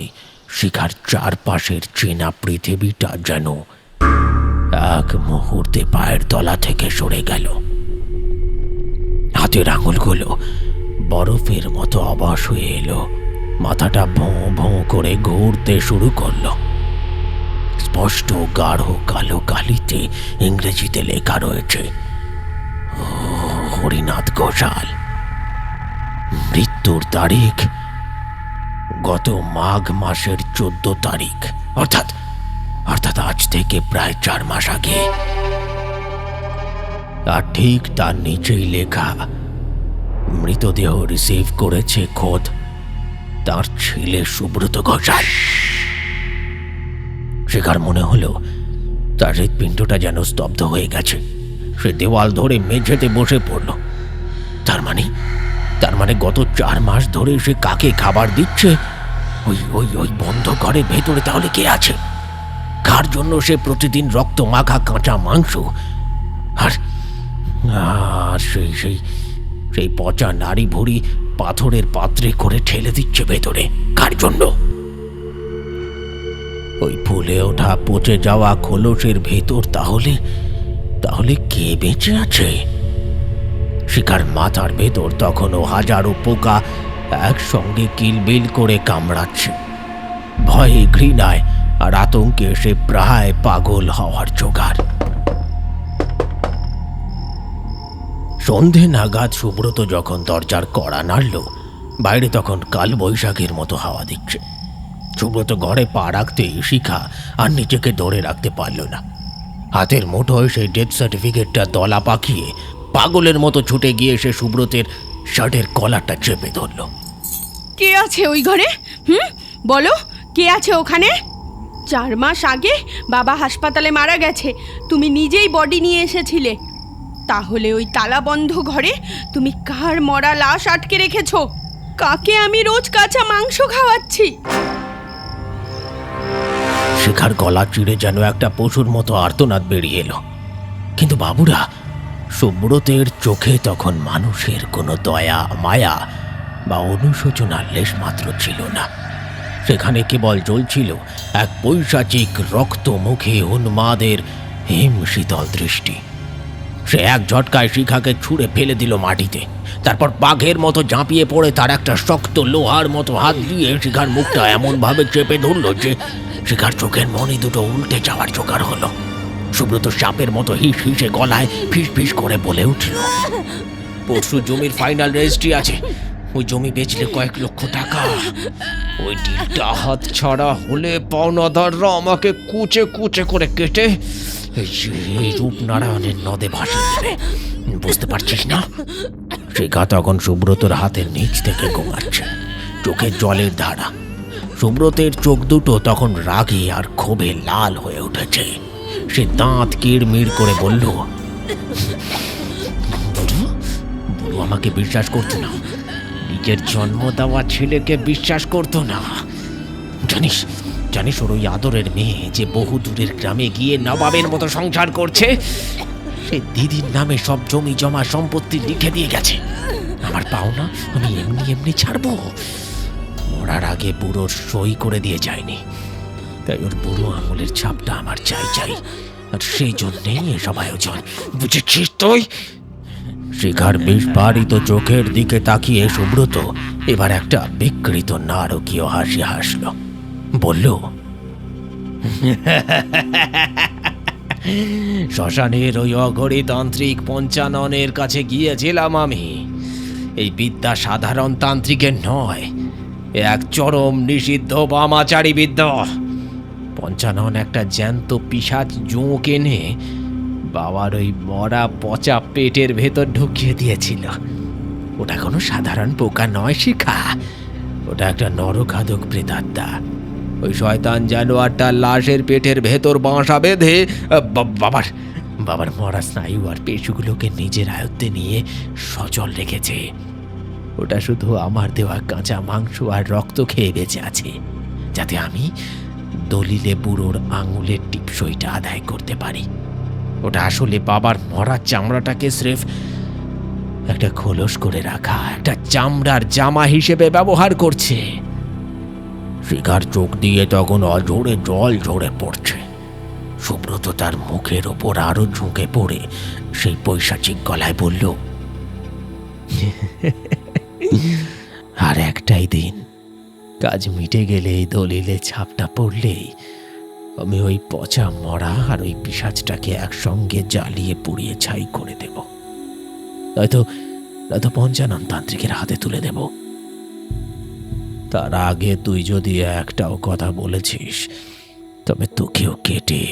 শিখার চারপাশের চেনা পৃথিবীটা যেন এক মুহূর্তে পায়ের তলা থেকে সরে গেল। হাতের আঙুলগুলো বরফের মতো অবশ হয়ে এলো, মাথাটা ভোঁ ভোঁ করে ঘুরতে শুরু করলো। স্পষ্ট গাঢ় কালো কালিতে ইংরেজিতে লেখা রয়েছে, হরিনাথ ঘোষাল। মৃত্যুর তারিখ গত মাঘ মাসের 14 তারিখ, অর্থাৎ আজ থেকে প্রায় 4 মাস আগে। আর ঠিক তার নিচেই লেখা, মৃতদেহ রিসিভ করেছে খোদ তার ছেলে সুব্রত ঘোষাল। শেখার মনে হলো তার হৃৎপিণ্ডটা যেন স্তব্ধ হয়ে গেছে। সে দেওয়াল ধরে মেঝেতে বসে পড়ল। তার মানে গত 4 মাস ধরে সে কাকে খাবার দিচ্ছে? ওই বন্ধ ঘরের ভেতরে তাহলে কে আছে? কার জন্য সে প্রতিদিন রক্ত মাখা কাঁচা মাংস আর সেই পচা নাড়ি ভুড়ি পাথরের পাত্রে করে ঠেলে দিচ্ছে ভেতরে? কার জন্য? ওই ফুলে ওঠা পচে যাওয়া খোলসের ভেতর তাহলে কে বেঁচে আছে? শিকার মাথার ভেতর তখনও হাজারো পোকা একসঙ্গে কিলবিল করে কামড়াচ্ছে। ভয়ে, ঘৃণায় আর আতঙ্কে সে প্রায় পাগল হওয়ার জোগাড়। সন্ধে নাগাদ সুব্রত যখন দরজার কড়া নাড়ল, বাইরে তখন কাল বৈশাখের মতো হাওয়া দিচ্ছে। সুব্রত ঘরে পা রাখতেই শিখা আর নিজেকে ধরে রাখতে পারল না। হাতের মুঠোয় সেই ডেথ সার্টিফিকেটটা দলা পাকিয়ে পাগলের মতো ছুটে গিয়ে সে সুব্রতের শার্টের কলারটা চেপে ধরল। কে আছে ওই ঘরে? বলো, কে আছে ওখানে? 4 মাস আগে বাবা হাসপাতালে মারা গেছে, তুমি নিজেই বডি নিয়ে এসেছিলে। তাহলে ওই তালাবন্ধ ঘরে তুমি কার মরা লাশ আটকে রেখেছো? কাকে আমি রোজ কাঁচা মাংস খাওয়াচ্ছি? শিখার গলা চিড়ে যেন একটা পশুর মতো আর্তনাদ বেরিয়ে এলো। কিন্তু বাবুরা, সুব্রতের চোখে তখন মানুষের কোনো দয়া, মায়া বা অনুশোচনার লেশ মাত্র ছিল না। সেখানে কেবল জ্বলছিল এক পৈশাচিক রক্তমুখী উন্মাদের হিম শীতল দৃষ্টি। সে এক ঝটকায় শিখাকে ছুঁড়ে ফেলে দিল মাটিতে। তারপর বাঘের মতো ঝাঁপিয়ে পড়ে তার একটা শক্ত লোহার মতো হাত দিয়ে শিখার মুখটা এমনভাবে চেপে ধরল যে শিখার চোখের মনি দুটো উল্টে যাওয়ার জোগাড় হলো। সুব্রত সাপের মতো হিস হিসে গলায় ফিস ফিস করে বলে উঠল, পরশু জমির ফাইনাল রেজিস্ট্রি আছে, ওই জমি বেচলে কয়েক লক্ষ টাকা। ওই ডিলটা হাত ছাড়া হলে পাওনাদাররা আমাকে কুচে কুচে করে কেটে এই রূপনারায়ণের নদে ভাসিয়ে দেবে। বুঝতে পারছিস না? শিখা তখন সুব্রতর হাতের নিচ থেকে ঘুমাচ্ছে, চোখের জলের ধারা। সুব্রতের চোখ দুটো তখন রাগে আর ক্ষোভে লাল হয়ে উঠেছে। সে দাঁত কিড়মিড় করে বলল, বুড়ো আমাকে বিশ্বাস করছে না। নিজের জন্ম দেওয়া ছেলেকে বিশ্বাস করতো না। জানিস জানিস ওর ওই আদরের মেয়ে যে বহু দূরের গ্রামে গিয়ে নবাবের মতো সংসার করছে, সে দিদির নামে সব জমি জমা সম্পত্তি লিখে দিয়ে গেছে। আমার পাওনা আমি এমনি এমনি ছাড়বো? মরার আগে বুড়োর সই করে দিয়ে যায়নি, তাই ওর বুড়ো আঙুলের ছাপটা আমার চাই চাই, আর সেই জন্যেই এসব আয়োজন, বুঝেছিস তুই? শিখার বিস্ফারিত চোখের দিকে তাকিয়ে সুব্রত এবার একটা বিকৃত নারকীয় হাসি হাসল, বলল, শ্মশানের ওই অঘরীতান্ত্রিক পঞ্চাননের কাছে গিয়েছিলাম আমি। এই বিদ্যা সাধারণ তান্ত্রিকের নয়, এ এক চরম নিষিদ্ধ বামাচারী বিদ্যা। পঞ্চানন একটা জ্যান্ত পিশাচ জোঁক এনে বাবার ওই মরা পচা পেটের ভেতর ঢুকিয়ে দিয়েছিল। ওটা কোনো সাধারণ পোকা নয় শিখা, ওটা একটা নরখাদক প্রেতাত্মা। ওই শয়তান জানোয়ারটার লাশের পেটের ভেতর বাসা বেঁধে বাবার মরা স্নায়ু আর পেশিগুলোকে নিজের আয়ত্তে নিয়ে সচল রেখেছে। ওটা শুধু আমার দেওয়া কাঁচা মাংস আর রক্ত খেয়ে বেঁচে আছে, যাতে আমি দলিলে বুড়োর আঙুলের টিপসইটা আদায় করতে পারি। ওটা আসলে বাবার মরা চামড়াটাকে স্রেফ একটা খোলস করে রাখা একটা চামড়ার জামা হিসেবে ব্যবহার করছে। শিখার চোখ দিয়ে তখন অঝোরে জল ঝরে পড়ছে। সুব্রত তার মুখের ওপর আরো ঝুঁকে পড়ে সেই পৈশাচিক গলায় বলল, আর একটাই দিন, কাজ মিটে গেলে এই দলিলে ছাপটা পড়লেই আমি ওই পচা মরা আর ওই পিশাচটাকে একসঙ্গে জ্বালিয়ে পুড়িয়ে ছাই করে দেব, নয়তো পঞ্চানন তান্ত্রিকের হাতে তুলে দেব। তার আগে তুই যদি একটাও কথা বলেছিস, তবে তোকেও কেটে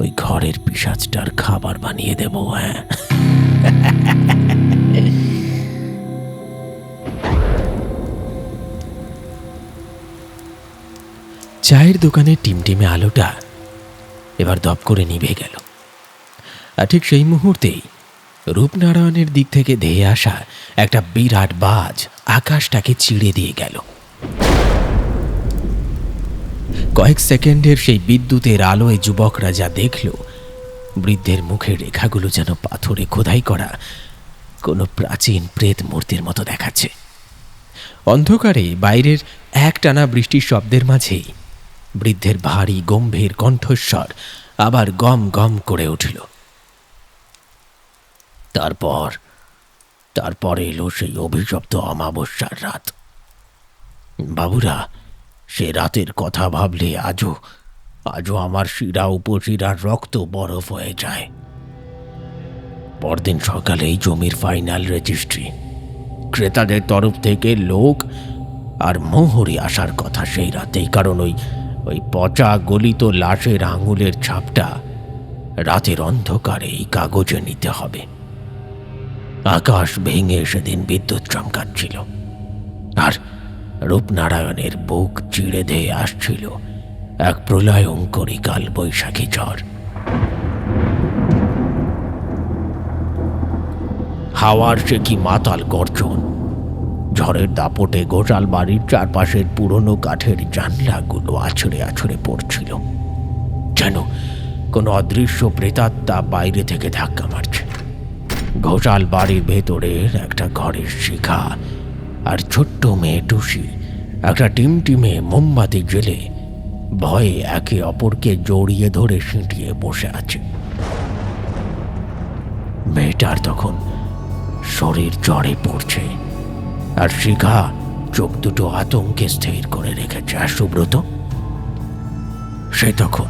ওই ঘরের পিশাচটার খাবার বানিয়ে দেব। হ্যাঁ, চায়ের দোকানের টিমটিমে আলোটা এবার দপ করে নিভে গেল, আর ঠিক সেই মুহূর্তেই রূপনারায়ণের দিক থেকে ধেয়ে আসা একটা বিরাট বাজ আকাশটাকে চিড়ে দিয়ে গেল। কয়েক সেকেন্ডের সেই বিদ্যুতের আলোয় যুবকরা যা দেখল, বৃদ্ধের মুখের রেখাগুলো যেন পাথরে খোদাই করা কোনো প্রাচীন প্রেত মূর্তির মতো দেখাচ্ছে। অন্ধকারে বাইরের একটানা বৃষ্টির শব্দের মাঝেই বৃদ্ধের ভারী গম্ভীর কণ্ঠস্বর আবার গম গম করে উঠল। তারপর এলো সেই অভিশপ্ত অমাবস্যার রাত। বাবুরা, সে রাতের কথা ভাবলে আজও আমার শিরা উপশিরার রক্ত বরফ হয়ে যায়। পরদিন সকালেই জমির ফাইনাল রেজিস্ট্রি, ক্রেতাদের তরফ থেকে লোক আর মোহরি আসার কথা সেই রাতেই, কারণ ওই পচা গলিত লাশের আঙুলের ছাপটা রাতের অন্ধকারে এই কাগজে নিতে হবে। আকাশ ভেঙে সেদিন বিদ্যুৎ চমকাচ্ছিল, আর রূপনারায়ণের বুক চিড়ে ধেয়ে আসছিল এক প্রলয়ঙ্করী কাল বৈশাখী ঝড়। হাওয়ার সে কি মাতাল গর্জন! ঝড়ের দাপটে গোশাল বাড়ির চারপাশের পুরনো কাঠের জানলাগুলো আছড়ে আছড়ে পড়ছিল, যেন কোনো অদৃশ্য প্রেতাত্মা বাইরে থেকে ধাক্কা মারছে। ঘোষাল বাড়ির ভেতরের একটা ঘরের শিখা আর ছোট্ট মেয়ে টুসি একটা টিমটিমে মোমবাতি জ্বেলে ভয়ে একে অপরকে জড়িয়ে ধরে সিঁটিয়ে বসে আছে। মেয়েটার তখন শরীর জ্বরে পড়ছে, আর শিখা চোখ দুটো আতঙ্কে স্থির করে রেখেছে। আর সুব্রত, সে তখন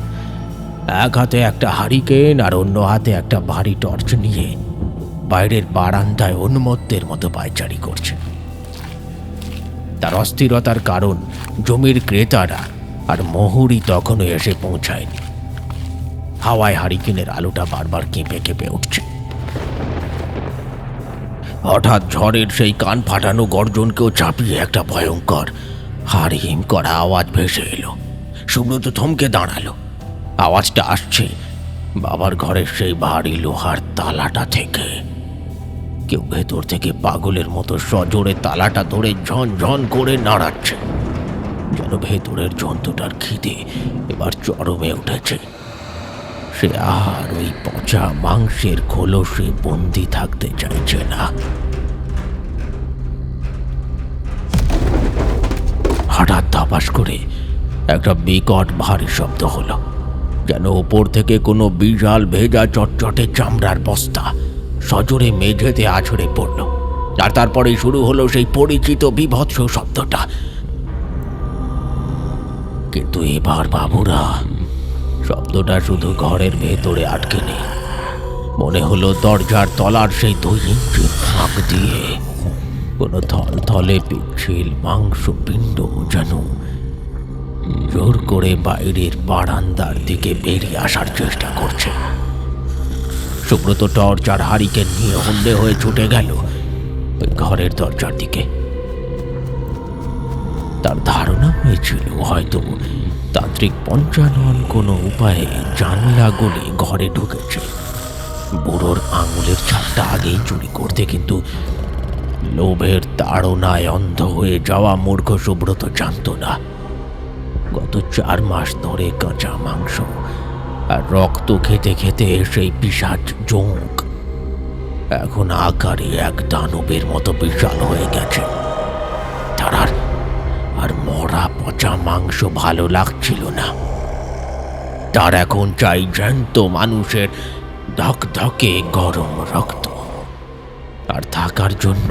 এক হাতে একটা হারিকেন আর অন্য হাতে একটা ভারী টর্চ নিয়ে বাইরের বারান্দায় উন্মত্তের মতো পায়চারি করছে। তার অস্থিরতার কারণ জমির ক্রেতারা আর মোহরি তখনও এসে পৌঁছায়নি। হাওয়ায় হারিকেনের আলোটা বারবার কেঁপে কেঁপে উঠছে। হঠাৎ ঝড়ের সেই কান ফাটানো গর্জনকেও চাপিয়ে একটা ভয়ঙ্কর হাড়হিম করা আওয়াজ ভেসে এলো। সুব্রত থমকে দাঁড়ালো। আওয়াজটা আসছে বাবার ঘরের সেই ভারী লোহার তালাটা থেকে। কেউ ভেতর থেকে পাগলের মতো সজোরে তালাটা ধরে ঝন ঝন করে নাড়াচ্ছে, যেন ভেতরের জন্তুটার খিদে এবার চরমে উঠেছে। সে আর ওই পচা মাংসের খোলসে বন্দি থাকতে চাইছে না। হঠাৎ ধাপাস করে একটা বিকট ভারী শব্দ হলো, যেন ওপর থেকে কোনো বিশাল ভেজা চটচটে চামড়ার বস্তা সজোরে মেঝেতে আছড়ে পড়ল। আর তারপরে শুরু হলো সেই পরিচিত বীভৎস শব্দটা। কিন্তু এবার বাবুরা, শব্দটা শুধু ঘরের ভেতরে আটকে নেই, মনে হলো দরজার তলার সেই 2 ইঞ্চি ফাঁক দিয়ে কোনো থলথলে পিচ্ছিল মাংসপিণ্ড যেন জোর করে বাইরের বারান্দার দিকে বেরিয়ে আসার চেষ্টা করছে। সুব্রত টর্চ আর হারিকেন নিয়ে হন্ডে হয়ে ছুটে গেল ওই ঘরের দরজার দিকে। তার ধারণা হয়েছিল হয়তো তান্ত্রিক পঞ্চানন কোনো উপায়ে জানলা গলে ঘরে ঢুকেছে। বুড়োর আঙুলের ছাপটা আগেই চুরি করতে, কিন্তু লোভের তাড়নায় অন্ধ হয়ে যাওয়া মূর্খ সুব্রত জানত না গত 4 মাস ধরে কাঁচা মাংস আর রক্ত খেতে খেতে সেই পিশাচ জোঁক এখন আকারে এক দানবের মতো বিশাল হয়ে গেছে। তার আর মরা পচা মাংস ভালো লাগছিল না। তার এখন চাই জ্যান্ত মানুষের ধকধকে গরম রক্ত, আর থাকার জন্য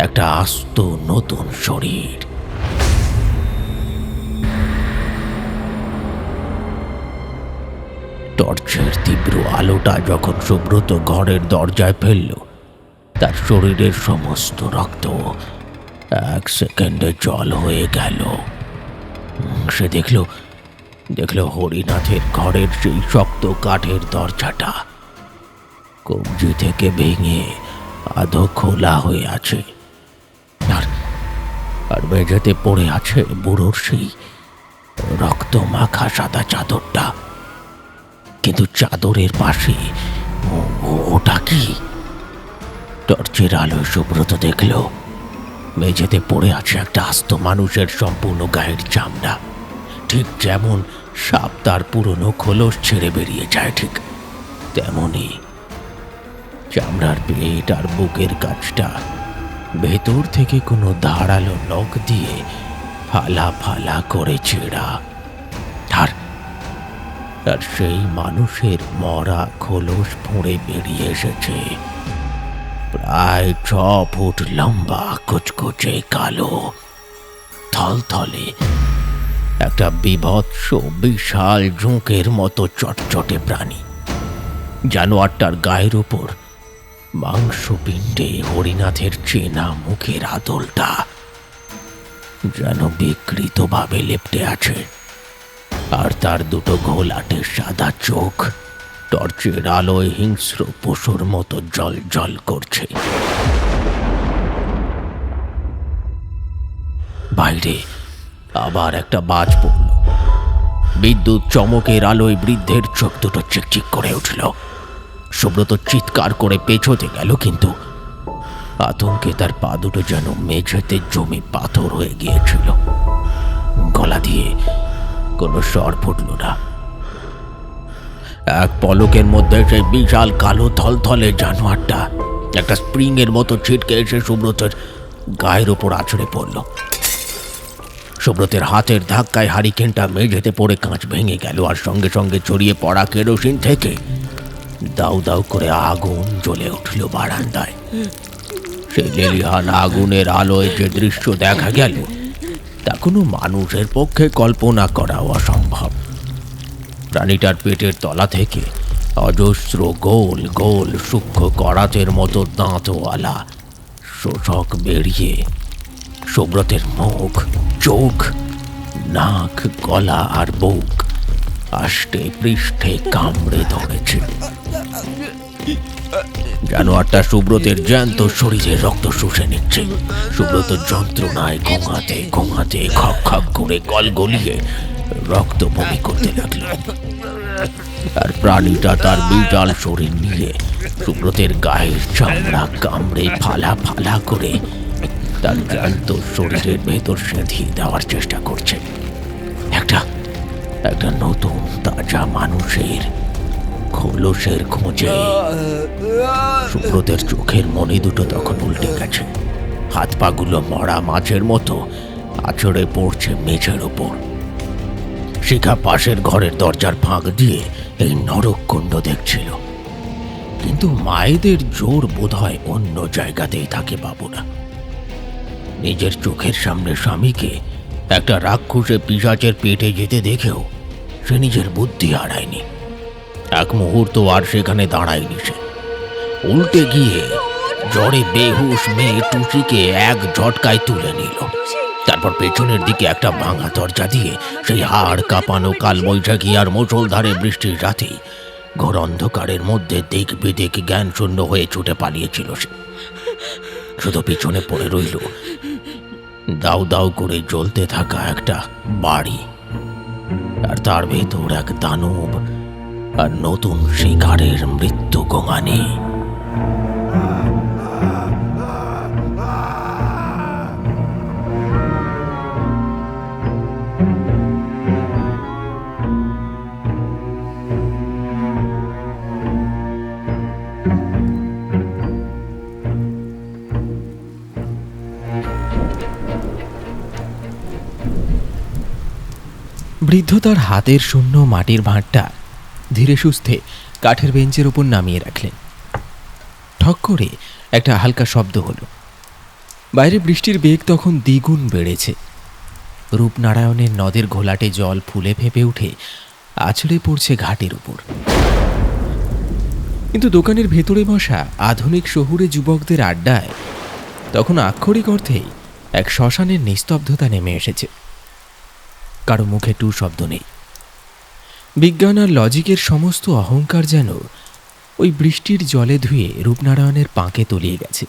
একটা আস্ত নতুন শরীর। টর্চের তীব্র আলোটা যখন সুব্রত ঘরের দরজায় ফেলল, তার শরীরের সমস্ত রক্ত 1 সেকেন্ডে জল হয়ে গেল। সে দেখল হরিনাথের ঘরের সেই শক্ত কাঠের দরজাটা কবজি থেকে ভেঙে আধো খোলা হয়ে আছে, আর মেঝেতে পড়ে আছে বুড়োর সেই রক্ত মাখা সাদা চাদরটা। কিন্তু চাদরের পাশে ওটা কি? টর্চের আলোয় সুব্রত দেখল মেঝেতে পড়ে আছে একটা আস্ত মানুষের সম্পূর্ণ গায়ের চামড়া। ঠিক যেমন সাপ তার পুরনো খোলস ছেড়ে বেরিয়ে যায়, ঠিক তেমনই চামড়ার পেট আর বুকের কাছটা ভেতর থেকে কোনো ধারালো নখ দিয়ে ফালা ফালা করে ছেঁড়া। আর সেই মানুষের মরা খোলস ফুঁড়ে বেরিয়ে এসেছে প্রায় 6 ফুট লম্বা, কুচকুচে কালো, থলথলে একটা বীভৎস বিশাল জোঁকের মতো চটচটে প্রাণী। জানোয়ারটার গায়ের উপর মাংসপিণ্ডে হরিনাথের চেনা মুখের আদলটা যেন বিকৃতভাবে লেপ্টে আছে, আর তার 2 ঘোলাটে সাদা চোখ টর্চের আলোয় হিংস্র পশুর মতো জল জল করছে। বাইরে আবার একটা বাজ পড়ল। বিদ্যুৎ চমকের আলোয় বৃদ্ধের চোখ দুটো চিকচিক করে উঠল। সুব্রত চিৎকার করে পেছোতে গেল, কিন্তু আতঙ্কে তার পা দুটো যেন মেঝেতে জমে পাথর হয়ে গিয়েছিল। গলা দিয়ে কোনো স্বর ফুটল না। এক পলকের মধ্যে সেই বিশাল কালো থলথলে জানোয়ারটা একটা স্প্রিং এর মতো ছিটকে এসে সুব্রতের গায়ের ওপর আছড়ে পড়ল। সুব্রতের হাতের ধাক্কায় হারিকেনটা মেঝেতে পড়ে কাঁচ ভেঙে গেল, আর সঙ্গে সঙ্গে ছড়িয়ে পড়া কেরোসিন থেকে দাউ দাউ করে আগুন জ্বলে উঠল বারান্দায়। সেই লেলিহান আগুনের আলোয় যে দৃশ্য দেখা গেল তা কোনো মানুষের পক্ষে কল্পনা করাও অসম্ভব। প্রাণীটার পেটের তলা থেকে অজস্র গোল গোল সূক্ষ্ম করাতের মতো দাঁতওয়ালা শোষক বেরিয়ে সুব্রতের মুখ, চোখ, নাক, গলা আর বুক আষ্টে পৃষ্ঠে কামড়ে ধরেছে। জানোয়ারটা সুব্রতের জ্যান্ত শরীরে রক্ত শুষে নিচ্ছে। সুব্রত যন্ত্রণায় ঘুমাতে ঘুমাতে খক খক করে গল গলিয়ে রক্ত বমি করতে লাগলো। আর প্রাণীটা তার বিশাল শরীর নিয়ে সুব্রতের গায়ের চামড়া কামড়ে ফালা ফালা করে তার জ্যান্ত শরীরের ভেতর সেঁধিয়ে দেওয়ার চেষ্টা করছে। একটা একটা নতুন তাজা মানুষের খোলসের খোঁজে। সুব্রতের চোখের মনি দুটো তখন উল্টে গেছে, হাত পাগুলো মরা মাছের মতো আছড়ে পড়ছে মেঝের ওপর। শিখা পাশের ঘরের দরজার ফাঁক দিয়ে এই নরককুণ্ড দেখছিল, কিন্তু মায়েদের জোর বোধহয় অন্য জায়গাতেই থাকে বাবুরা। নিজের চোখের সামনে স্বামীকে একটা রাক্ষসে পিশাচের পেটে যেতে দেখেও সে নিজের বুদ্ধি হারায়নি। এক মুহূর্ত আর সেখানে দাঁড়ায়নি সে, উল্টে গিয়ে জ্বরে বেহুশ মেয়ে টুসিকে এক ঝটকায় তুলে নিল। তারপর পেছনের দিকে একটা ভাঙা দরজা দিয়ে সেই হাড় কাঁপানো কালবৈশাখী আর মুষলধারে বৃষ্টির রাতেই ঘোর অন্ধকারের মধ্যে দিক বিদিক জ্ঞান শূন্য হয়ে ছুটে পালিয়েছিল সে। শুধু পিছনে পড়ে রইল দাউ দাউ করে জ্বলতে থাকা একটা বাড়ি, আর তার ভেতর এক দানব আর নতুন শিকারের মৃত্যু গোঙানি। বৃদ্ধ তার হাতের শূন্য মাটির ভাঁড়টা ধীরে সুস্থে কাঠের বেঞ্চের ওপর নামিয়ে রাখলেন। ঠক করে একটা হালকা শব্দ হলো। বাইরে বৃষ্টির বেগ তখন দ্বিগুণ বেড়েছে। রূপনারায়ণের নদের ঘোলাটে জল ফুলে ফেঁপে উঠে আছড়ে পড়ছে ঘাটের উপর। কিন্তু দোকানের ভেতরে বসা আধুনিক শহুরে যুবকদের আড্ডায় তখন আক্ষরিক অর্থেই এক শ্মশানের নিস্তব্ধতা নেমে এসেছে। কারো মুখে টু শব্দ নেই। বিজ্ঞান আর লজিকের সমস্ত অহংকার যেন ওই বৃষ্টির জলে ধুয়ে রূপনারায়ণের পাঁকে তলিয়ে গেছে।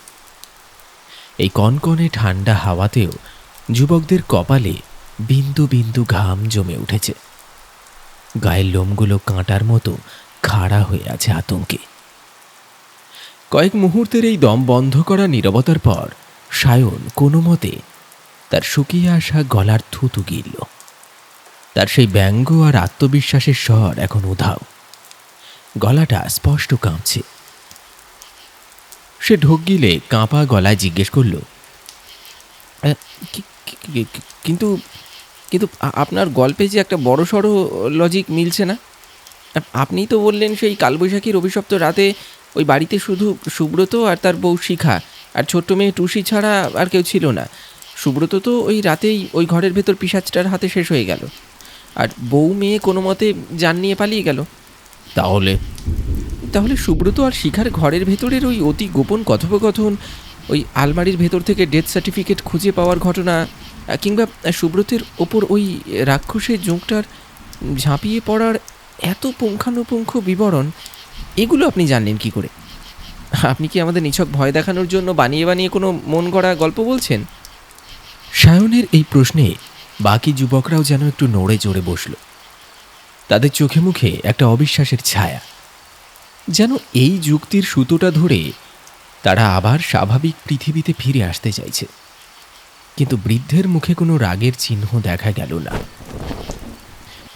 এই কনকনে ঠান্ডা হাওয়াতেও যুবকদের কপালে বিন্দু বিন্দু ঘাম জমে উঠেছে। গায়ের লোমগুলো কাঁটার মতো খাড়া হয়ে আছে আতঙ্কে। কয়েক মুহূর্তের এই দম বন্ধ করা নীরবতার পর সায়ন কোনো মতে তার শুকিয়ে আসা গলার থুতু গিলল। তার সেই ব্যঙ্গ আর আত্মবিশ্বাসের স্বর এখন উধাও, গলাটা স্পষ্ট কাঁপছে। সে ঢোক গিলে কাঁপা গলায় জিজ্ঞেস করল, কিন্তু কিন্তু আপনার গল্পে যে একটা বড়সড় লজিক মিলছে না। আপনিই তো বললেন সেই কালবৈশাখীর অভিশপ্ত রাতে ওই বাড়িতে শুধু সুব্রত আর তার বউ শিখা আর ছোট্ট মেয়ে টুসি ছাড়া আর কেউ ছিল না। সুব্রত তো ওই রাতেই ওই ঘরের ভেতর পিশাচটার হাতে শেষ হয়ে গেল, আর বউ মেয়ে কোনো মতে জান নিয়ে পালিয়ে গেল। তাহলে সুব্রত আর শিখার ঘরের ভেতরের ওই অতি গোপন কথোপকথন, ওই আলমারির ভেতর থেকে ডেথ সার্টিফিকেট খুঁজে পাওয়ার ঘটনা, কিংবা সুব্রতের ওপর ওই রাক্ষসের জোঁকটার ঝাঁপিয়ে পড়ার এত পুঙ্খানুপুঙ্খ বিবরণ, এগুলো আপনি জানলেন কি করে? আপনি কি আমাদের নিছক ভয় দেখানোর জন্য বানিয়ে বানিয়ে কোনো মন গড়া গল্প বলছেন? সায়নের এই প্রশ্নে বাকি যুবকরাও যেন একটু নড়ে চড়ে বসল। তাদের চোখে মুখে একটা অবিশ্বাসের ছায়া, যেন এই যুক্তির সুতোটা ধরে তারা আবার স্বাভাবিক পৃথিবীতে ফিরে আসতে চাইছে। কিন্তু বৃদ্ধের মুখে কোনো রাগের চিহ্ন দেখা গেল না।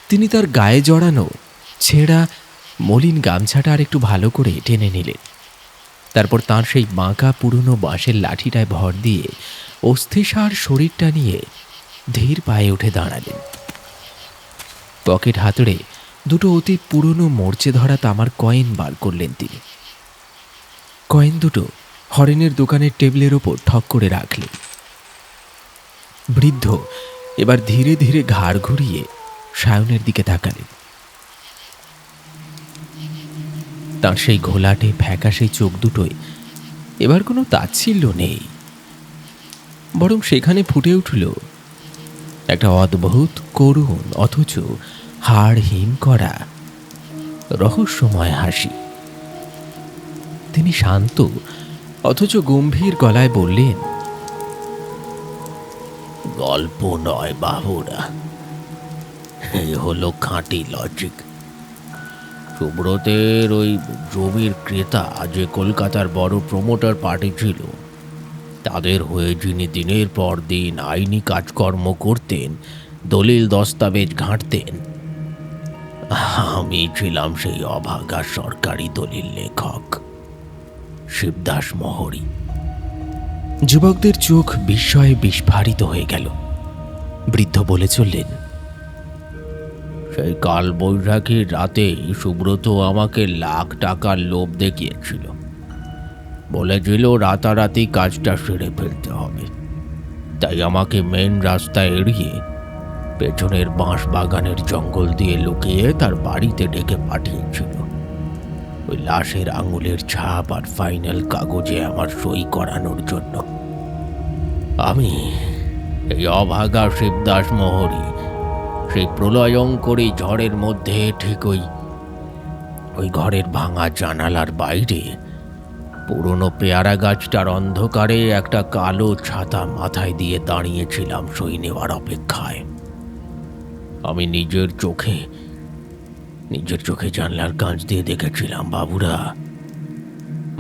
তিনি তার গায়ে জড়ানো ছেঁড়া মলিন গামছাটা আর একটু ভালো করে টেনে নিলেন। তারপর তাঁর সেই বাঁকা পুরনো বাঁশের লাঠিটায় ভর দিয়ে অস্থিসার শরীরটা নিয়ে ধীর পায়ে উঠে দাঁড়ালেন। পকেট হাতড়ে দুটো অতি পুরনো মরচে ধরা তামার কয়েন বার করলেন তিনি। কয়েন দুটো হরেনের দোকানের টেবিলের ওপর ঠক করে রাখলেন। বৃদ্ধ এবার ধীরে ধীরে ঘাড় ঘুরিয়ে সায়নের দিকে তাকালেন। তার সেই ঘোলাটে ফ্যাকাশে চোখ দুটোয় এবার কোনো তাচ্ছিল্য নেই, বরং সেখানে ফুটে উঠল একটা অদ্ভুত করুণ অথচ হাড় হিম করা রহস্যময় হাসি। তিনি শান্ত অথচ গম্ভীর গলায় বললেন, গল্প নয় বাবুরা, এই হলো খাঁটি লজিক। সুব্রতের ওই জমির ক্রেতা যে কলকাতার বড় প্রমোটার পার্টি ছিল, তাদের হয়ে যিনি দিনের পর দিন আইনি কাজকর্ম করতেন, দলিল দস্তাবেজ ঘাঁটতেন, আমি ছিলাম সেই অভাগা সরকারি দলিল লেখক শিবদাস মোহরী। যুবকদের চোখ বিস্ময়ে বিস্ফারিত হয়ে গেল। বৃদ্ধ বলে চললেন, সেই কাল বৈশাখীর রাতেই সুব্রত আমাকে লাখ টাকার লোভ দেখিয়েছিল। বলেছিল রাতারাতি কাজটা সেরে ফেলতে হবে। তাই আমাকে মেন রাস্তা এড়িয়ে পেছনের বাঁশ বাগানের জঙ্গল দিয়ে লুকিয়ে তার বাড়িতে ডেকে পাঠিয়েছিল। ওই লাশের আঙুলের ছাপ আর ফাইনাল কাগজে আমার সই করানোর জন্য। আমি এই অভাগা শিবদাস মোহরী সেই প্রলয়ঙ্করী ঝড়ের মধ্যে ঠিক ওই ঘরের ভাঙা জানালার বাইরে পুরনো পেয়ারা গাছটার অন্ধকারে একটা কালো ছাতা মাথায় দিয়ে দাঁড়িয়েছিলাম সই নেওয়ার অপেক্ষায়। আমি নিজের চোখে জানলার কাঁচ দিয়ে দেখেছিলাম বাবুরা,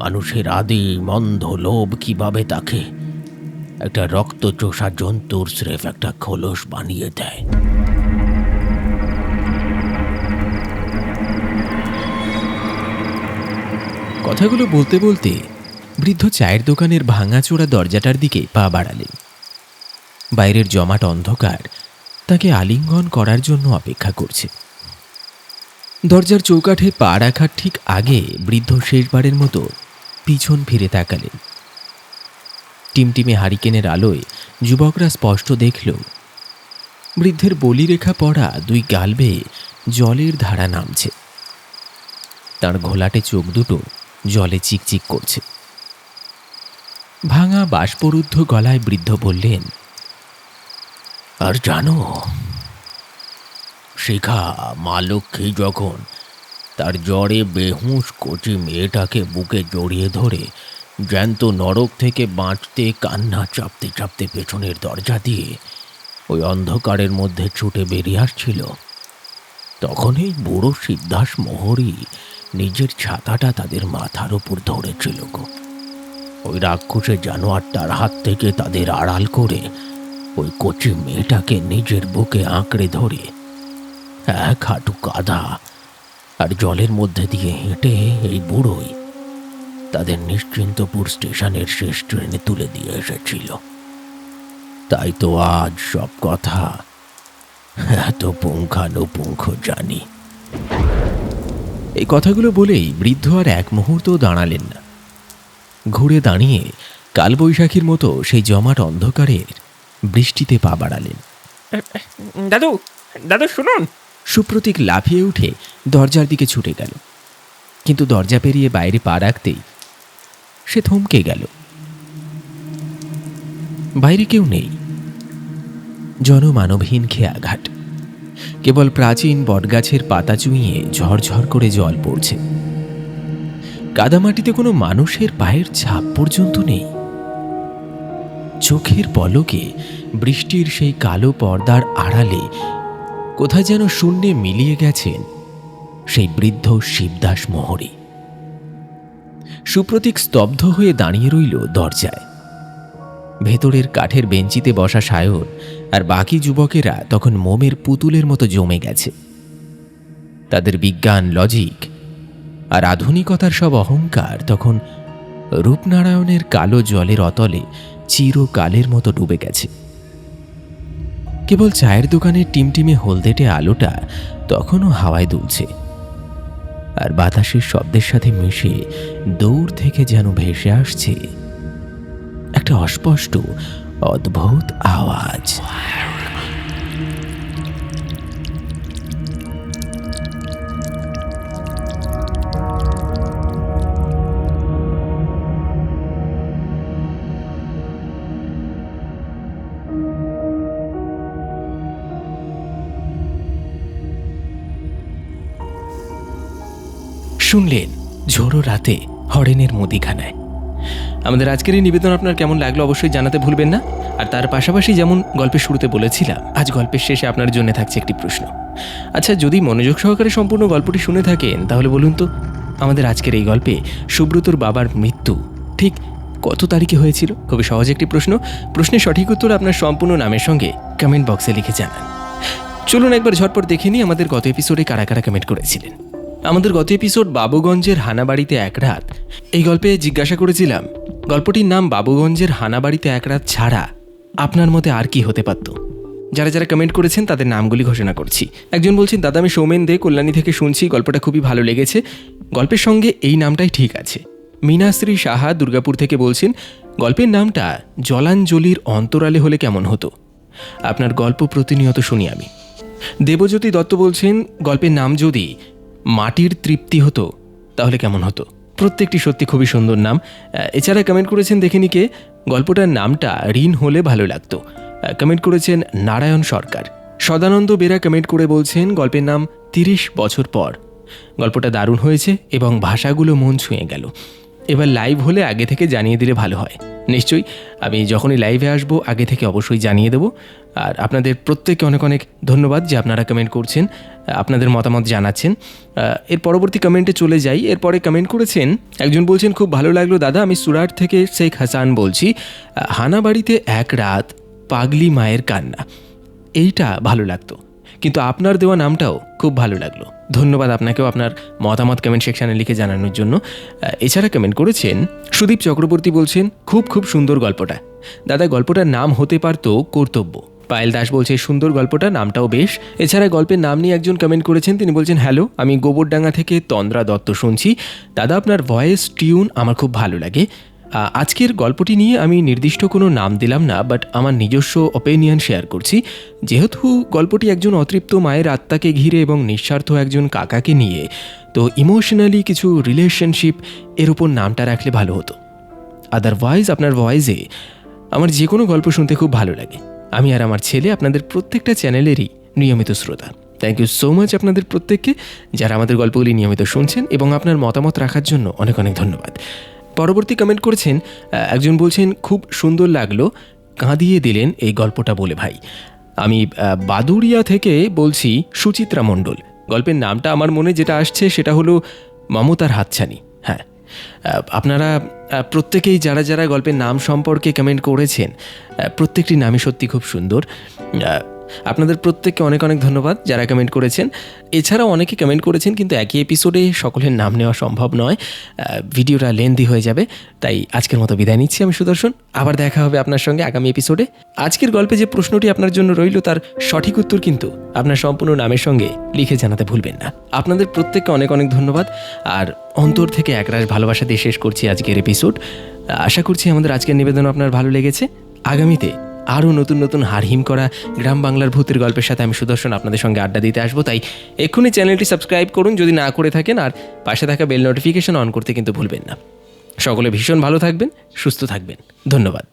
মানুষের আদি মন্দ লোভ কিভাবে তাকে একটা রক্তচোষা জন্তুর স্রেফ একটা খোলস বানিয়ে দেয়। কথাগুলো বলতে বলতে বৃদ্ধ চায়ের দোকানের ভাঙাচোরা দরজাটার দিকে পা বাড়ালেন। বাইরের জমাট অন্ধকার তাকে আলিঙ্গন করার জন্য অপেক্ষা করছে। দরজার চৌকাঠে পা রাখার ঠিক আগে বৃদ্ধ শেষবারের মতো পিছন ফিরে তাকালেন। টিমটিমে হারিকেনের আলোয় যুবকরা স্পষ্ট দেখল বৃদ্ধের বলিরেখা পড়া দুই গাল বেয়ে জলের ধারা নামছে। তার ঘোলাটে চোখ দুটো জলে চিকচিক করছে। ভাঙা বাষ্পরুদ্ধ গলায় বৃদ্ধ বললেন, আর জানো, শিখা মা লক্ষ্মী যখন তার জ্বরে বেহুঁশ কচি মেয়েটাকে বুকে জড়িয়ে ধরে জ্যান্ত নরক থেকে বাঁচতে কান্না চাপতে চাপতে পেছনের দরজা দিয়ে ওই অন্ধকারের মধ্যে ছুটে বেরিয়ে আসছিল, তখন এই বুড়ো শিবদাস মোহরী নিজের ছাতাটা তাদের মাথার উপর ধরেছিল গো। ওই রাক্ষসে জানোয়ারটার হাত থেকে তাদের আড়াল করে ওই কচি মেয়েটাকে নিজের বুকে আঁকড়ে ধরে এক হাঁটু কাদা আর জলের মধ্যে দিয়ে হেঁটে এই বুড়োই তাদের নিশ্চিন্তপুর স্টেশনের শেষ ট্রেনে তুলে দিয়ে এসেছিল। তাই তো আজ সব কথা এত পুঙ্খানুপুঙ্খ জানি। এই কথাগুলো বলেই বৃদ্ধ আর এক মুহূর্তও দাঁড়ালেন না। ঘুরে দাঁড়িয়ে কালবৈশাখীর মতো সেই জমাট অন্ধকারের বৃষ্টিতে পা বাড়ালেন। দাদু দাদু শুনুন। সুপ্রতীক লাফিয়ে উঠে দরজার দিকে ছুটে গেল, কিন্তু দরজা পেরিয়ে বাইরে পা রাখতেই সে থমকে গেল। বাইরে কেউ নেই। জনমানবহীন খেয়াঘাট। কেবল প্রাচীন বটগাছের পাতা চুইয়ে ঝরঝর করে জল পড়ছে। কাদামাটিতে কোনো মানুষের পায়ের ছাপ পর্যন্ত নেই। চোখের পলকে বৃষ্টির সেই কালো পর্দার আড়ালে কোথায় যেন শূন্যে মিলিয়ে গেছেন সেই বৃদ্ধ শিবদাস মোহরী। সুপ্রতীক স্তব্ধ হয়ে দাঁড়িয়ে রইল দরজায়। ভেতরের কাঠের বেঞ্চিতে বসা সায়ন আর বাকি যুবকেরা তখন মোমের পুতুলের মতো জমে গেছে। তাদের বিজ্ঞান, লজিক আর আধুনিকতার সব অহংকার তখন রূপনারায়ণের কালো জলের অতলে চিরকালের মতো ডুবে গেছে। কেবল চায়ের দোকানের টিমটিমে হলদেটে আলোটা তখনও হাওয়ায় দুলছে, আর বাতাসের শব্দের সাথে মিশে দূর থেকে যেন ভেসে আসছে একটা অস্পষ্ট অদ্ভুত আওয়াজ। শুনলেন ঝোড়ো রাতে হরেনের মুদিখানায়। আমাদের আজকের এই নিবেদন আপনার কেমন লাগলো অবশ্যই জানাতে ভুলবেন না। আর তার পাশাপাশি যেমন গল্পের শুরুতে বলেছিলাম, আজ গল্পের শেষে আপনার জন্য থাকছে একটি প্রশ্ন। আচ্ছা, যদি মনোযোগ সহকারে সম্পূর্ণ গল্পটি শুনে থাকেন তাহলে বলুন তো, আমাদের আজকের এই গল্পে সুব্রতর বাবার মৃত্যু ঠিক কত তারিখে হয়েছিল? খুবই সহজ একটি প্রশ্ন। প্রশ্নের সঠিক উত্তর আপনার সম্পূর্ণ নামের সঙ্গে কমেন্ট বক্সে লিখে জানান। চলুন একবার ঝটপট দেখে নিই আমাদের গত এপিসোডে কারা কারা কমেন্ট করেছিলেন। আমাদের গত এপিসোড বাবুগঞ্জের হানাবাড়িতে এক রাত, এই গল্পে জিজ্ঞাসা করেছিলাম গল্পটির নাম বাবুগঞ্জের হানাবাড়িতে এক রাত ছাড়া আপনার মতে আর কি হতে পারত। যারা যারা কমেন্ট করেছেন তাদের নামগুলি ঘোষণা করছি। একজন বলছেন, দাদা আমি সৌমেন দে, কল্যাণী থেকে শুনছি, গল্পটা খুবই ভালো লেগেছে, গল্পের সঙ্গে এই নামটাই ঠিক আছে। মীনাশ্রী সাহা দুর্গাপুর থেকে বলছেন, গল্পের নামটা জলাঞ্জলির অন্তরালে হলে কেমন হতো? আপনার গল্প প্রতিনিয়ত শুনি আমি। দেবজ্যোতি দত্ত বলছেন, গল্পের নাম যদি মাটির তৃপ্তি হতো তাহলে কেমন হতো? প্রত্যেকটি সত্যি খুবই সুন্দর নাম। এছাড়া কমেন্ট করেছেন দেখে নিকে, গল্পটার নামটা ঋণ হলে ভালো লাগতো। কমেন্ট করেছেন নারায়ণ সরকার। সদানন্দ বেরা কমেন্ট করে বলছেন, গল্পের নাম 30 বছর পর। গল্পটা দারুণ হয়েছে এবং ভাষাগুলো মন ছুঁয়ে গেল। এবার লাইভ হলে আগে থেকে জানিয়ে দিলে ভালো হয়। নিশ্চয়ই, আমি যখনই লাইভে আসবো আগে থেকে অবশ্যই জানিয়ে দেবো। আর আপনাদের প্রত্যেককে অনেক অনেক ধন্যবাদ যে আপনারা কমেন্ট করছেন, আপনাদের মতামত জানাচ্ছেন। এর পরবর্তী কমেন্টে চলে যাই। এরপরে কমেন্ট করেছেন একজন, বলছেন, খুব ভালো লাগলো দাদা, আমি সুরাট থেকে শেখ হাসান বলছি, হানাবাড়িতে এক রাত, পাগলি মায়ের কান্না, এইটা ভালো লাগতো, কিন্তু আপনার দেওয়া নামটাও খুব ভালো লাগলো। ধন্যবাদ আপনাকেও আপনার মতামত কমেন্ট সেকশানে লিখে জানানোর জন্য। এছাড়া কমেন্ট করেছেন সুদীপ চক্রবর্তী, বলছেন খুব খুব সুন্দর গল্পটা দাদা, গল্পটার নাম হতে পারতো কর্তব্য। পায়েল দাস বলছে সুন্দর গল্পটা, নামটাও বেশ। এছাড়া গল্পের নাম নিয়ে একজন কমেন্ট করেছেন, তিনি বলছেন, হ্যালো, আমি গোবরডাঙ্গা থেকে তন্দ্রা দত্ত শুনছি দাদা, আপনার ভয়েস টিউন আমার খুব ভালো লাগে। আজকের গল্পটি নিয়ে আমি নির্দিষ্ট কোনো নাম দিলাম না, বাট আমার নিজস্ব অপিনিয়ন শেয়ার করছি। যেহেতু গল্পটি একজন অতৃপ্ত মায়ের আত্মাকে ঘিরে এবং নিঃস্বার্থ একজন কাকাকে নিয়ে, তো ইমোশনালি কিছু রিলেশনশিপ এর উপর নামটা রাখলে ভালো হতো। আদারওয়াইজ আপনার ভয়েসে আমার যে কোনো গল্প শুনতে খুব ভালো লাগে। আমি আর আমার ছেলে আপনাদের প্রত্যেকটা চ্যানেলেরই নিয়মিত শ্রোতা। থ্যাংক ইউ সো মাচ আপনাদের প্রত্যেককে যারা আমাদের গল্পগুলি নিয়মিত শুনছেন, এবং আপনার মতামত রাখার জন্য অনেক অনেক ধন্যবাদ। পরবর্তী কমেন্ট করেছেন একজন, বলছেন খুব সুন্দর লাগলো, কাঁদিয়ে দিলেন এই গল্পটা বলে ভাই। আমি বাদুড়িয়া থেকে বলছি সুচিত্রা মণ্ডল। গল্পের নামটা আমার মনে যেটা আসছে সেটা হলো মমতার হাতছানি। হ্যাঁ, আপনারা প্রত্যেকেই যারা যারা গল্পের নাম সম্পর্কে কমেন্ট করেছেন, প্রত্যেকটি নামই সত্যি খুব সুন্দর। আপনাদের প্রত্যেককে অনেক অনেক ধন্যবাদ যারা কমেন্ট করেছেন। এছাড়াও অনেকে কমেন্ট করেছেন, কিন্তু একই এপিসোডে সকলের নাম নেওয়া সম্ভব নয়, ভিডিওটা লেন্দি হয়ে যাবে, তাই আজকের মতো বিদায় নিচ্ছি আমি সুদর্শন। আবার দেখা হবে আপনার সঙ্গে আগামী এপিসোডে। আজকের গল্পে যে প্রশ্নটি আপনার জন্য রইল তার সঠিক উত্তর কিন্তু আপনার সম্পূর্ণ নামের সঙ্গে লিখে জানাতে ভুলবেন না। আপনাদের প্রত্যেককে অনেক অনেক ধন্যবাদ, আর অন্তর থেকে একরাশ ভালোবাসা দিয়ে শেষ করছি আজকের এপিসোড। আশা করছি আমাদের আজকের নিবেদন আপনার ভালো লেগেছে। আগামীতে আরও নতুন নতুন হারহিম করা গ্রাম বাংলার ভূতের গল্পের সাথে আমি সুদর্শন আপনাদের সঙ্গে আড্ডা দিতে আসবো, তাই এক্ষুনি চ্যানেলটি সাবস্ক্রাইব করুন যদি না করে থাকেন, আর পাশে থাকা বেল নোটিফিকেশন অন করতে কিন্তু ভুলবেন না। সকলে ভীষণ ভালো থাকবেন, সুস্থ থাকবেন। ধন্যবাদ।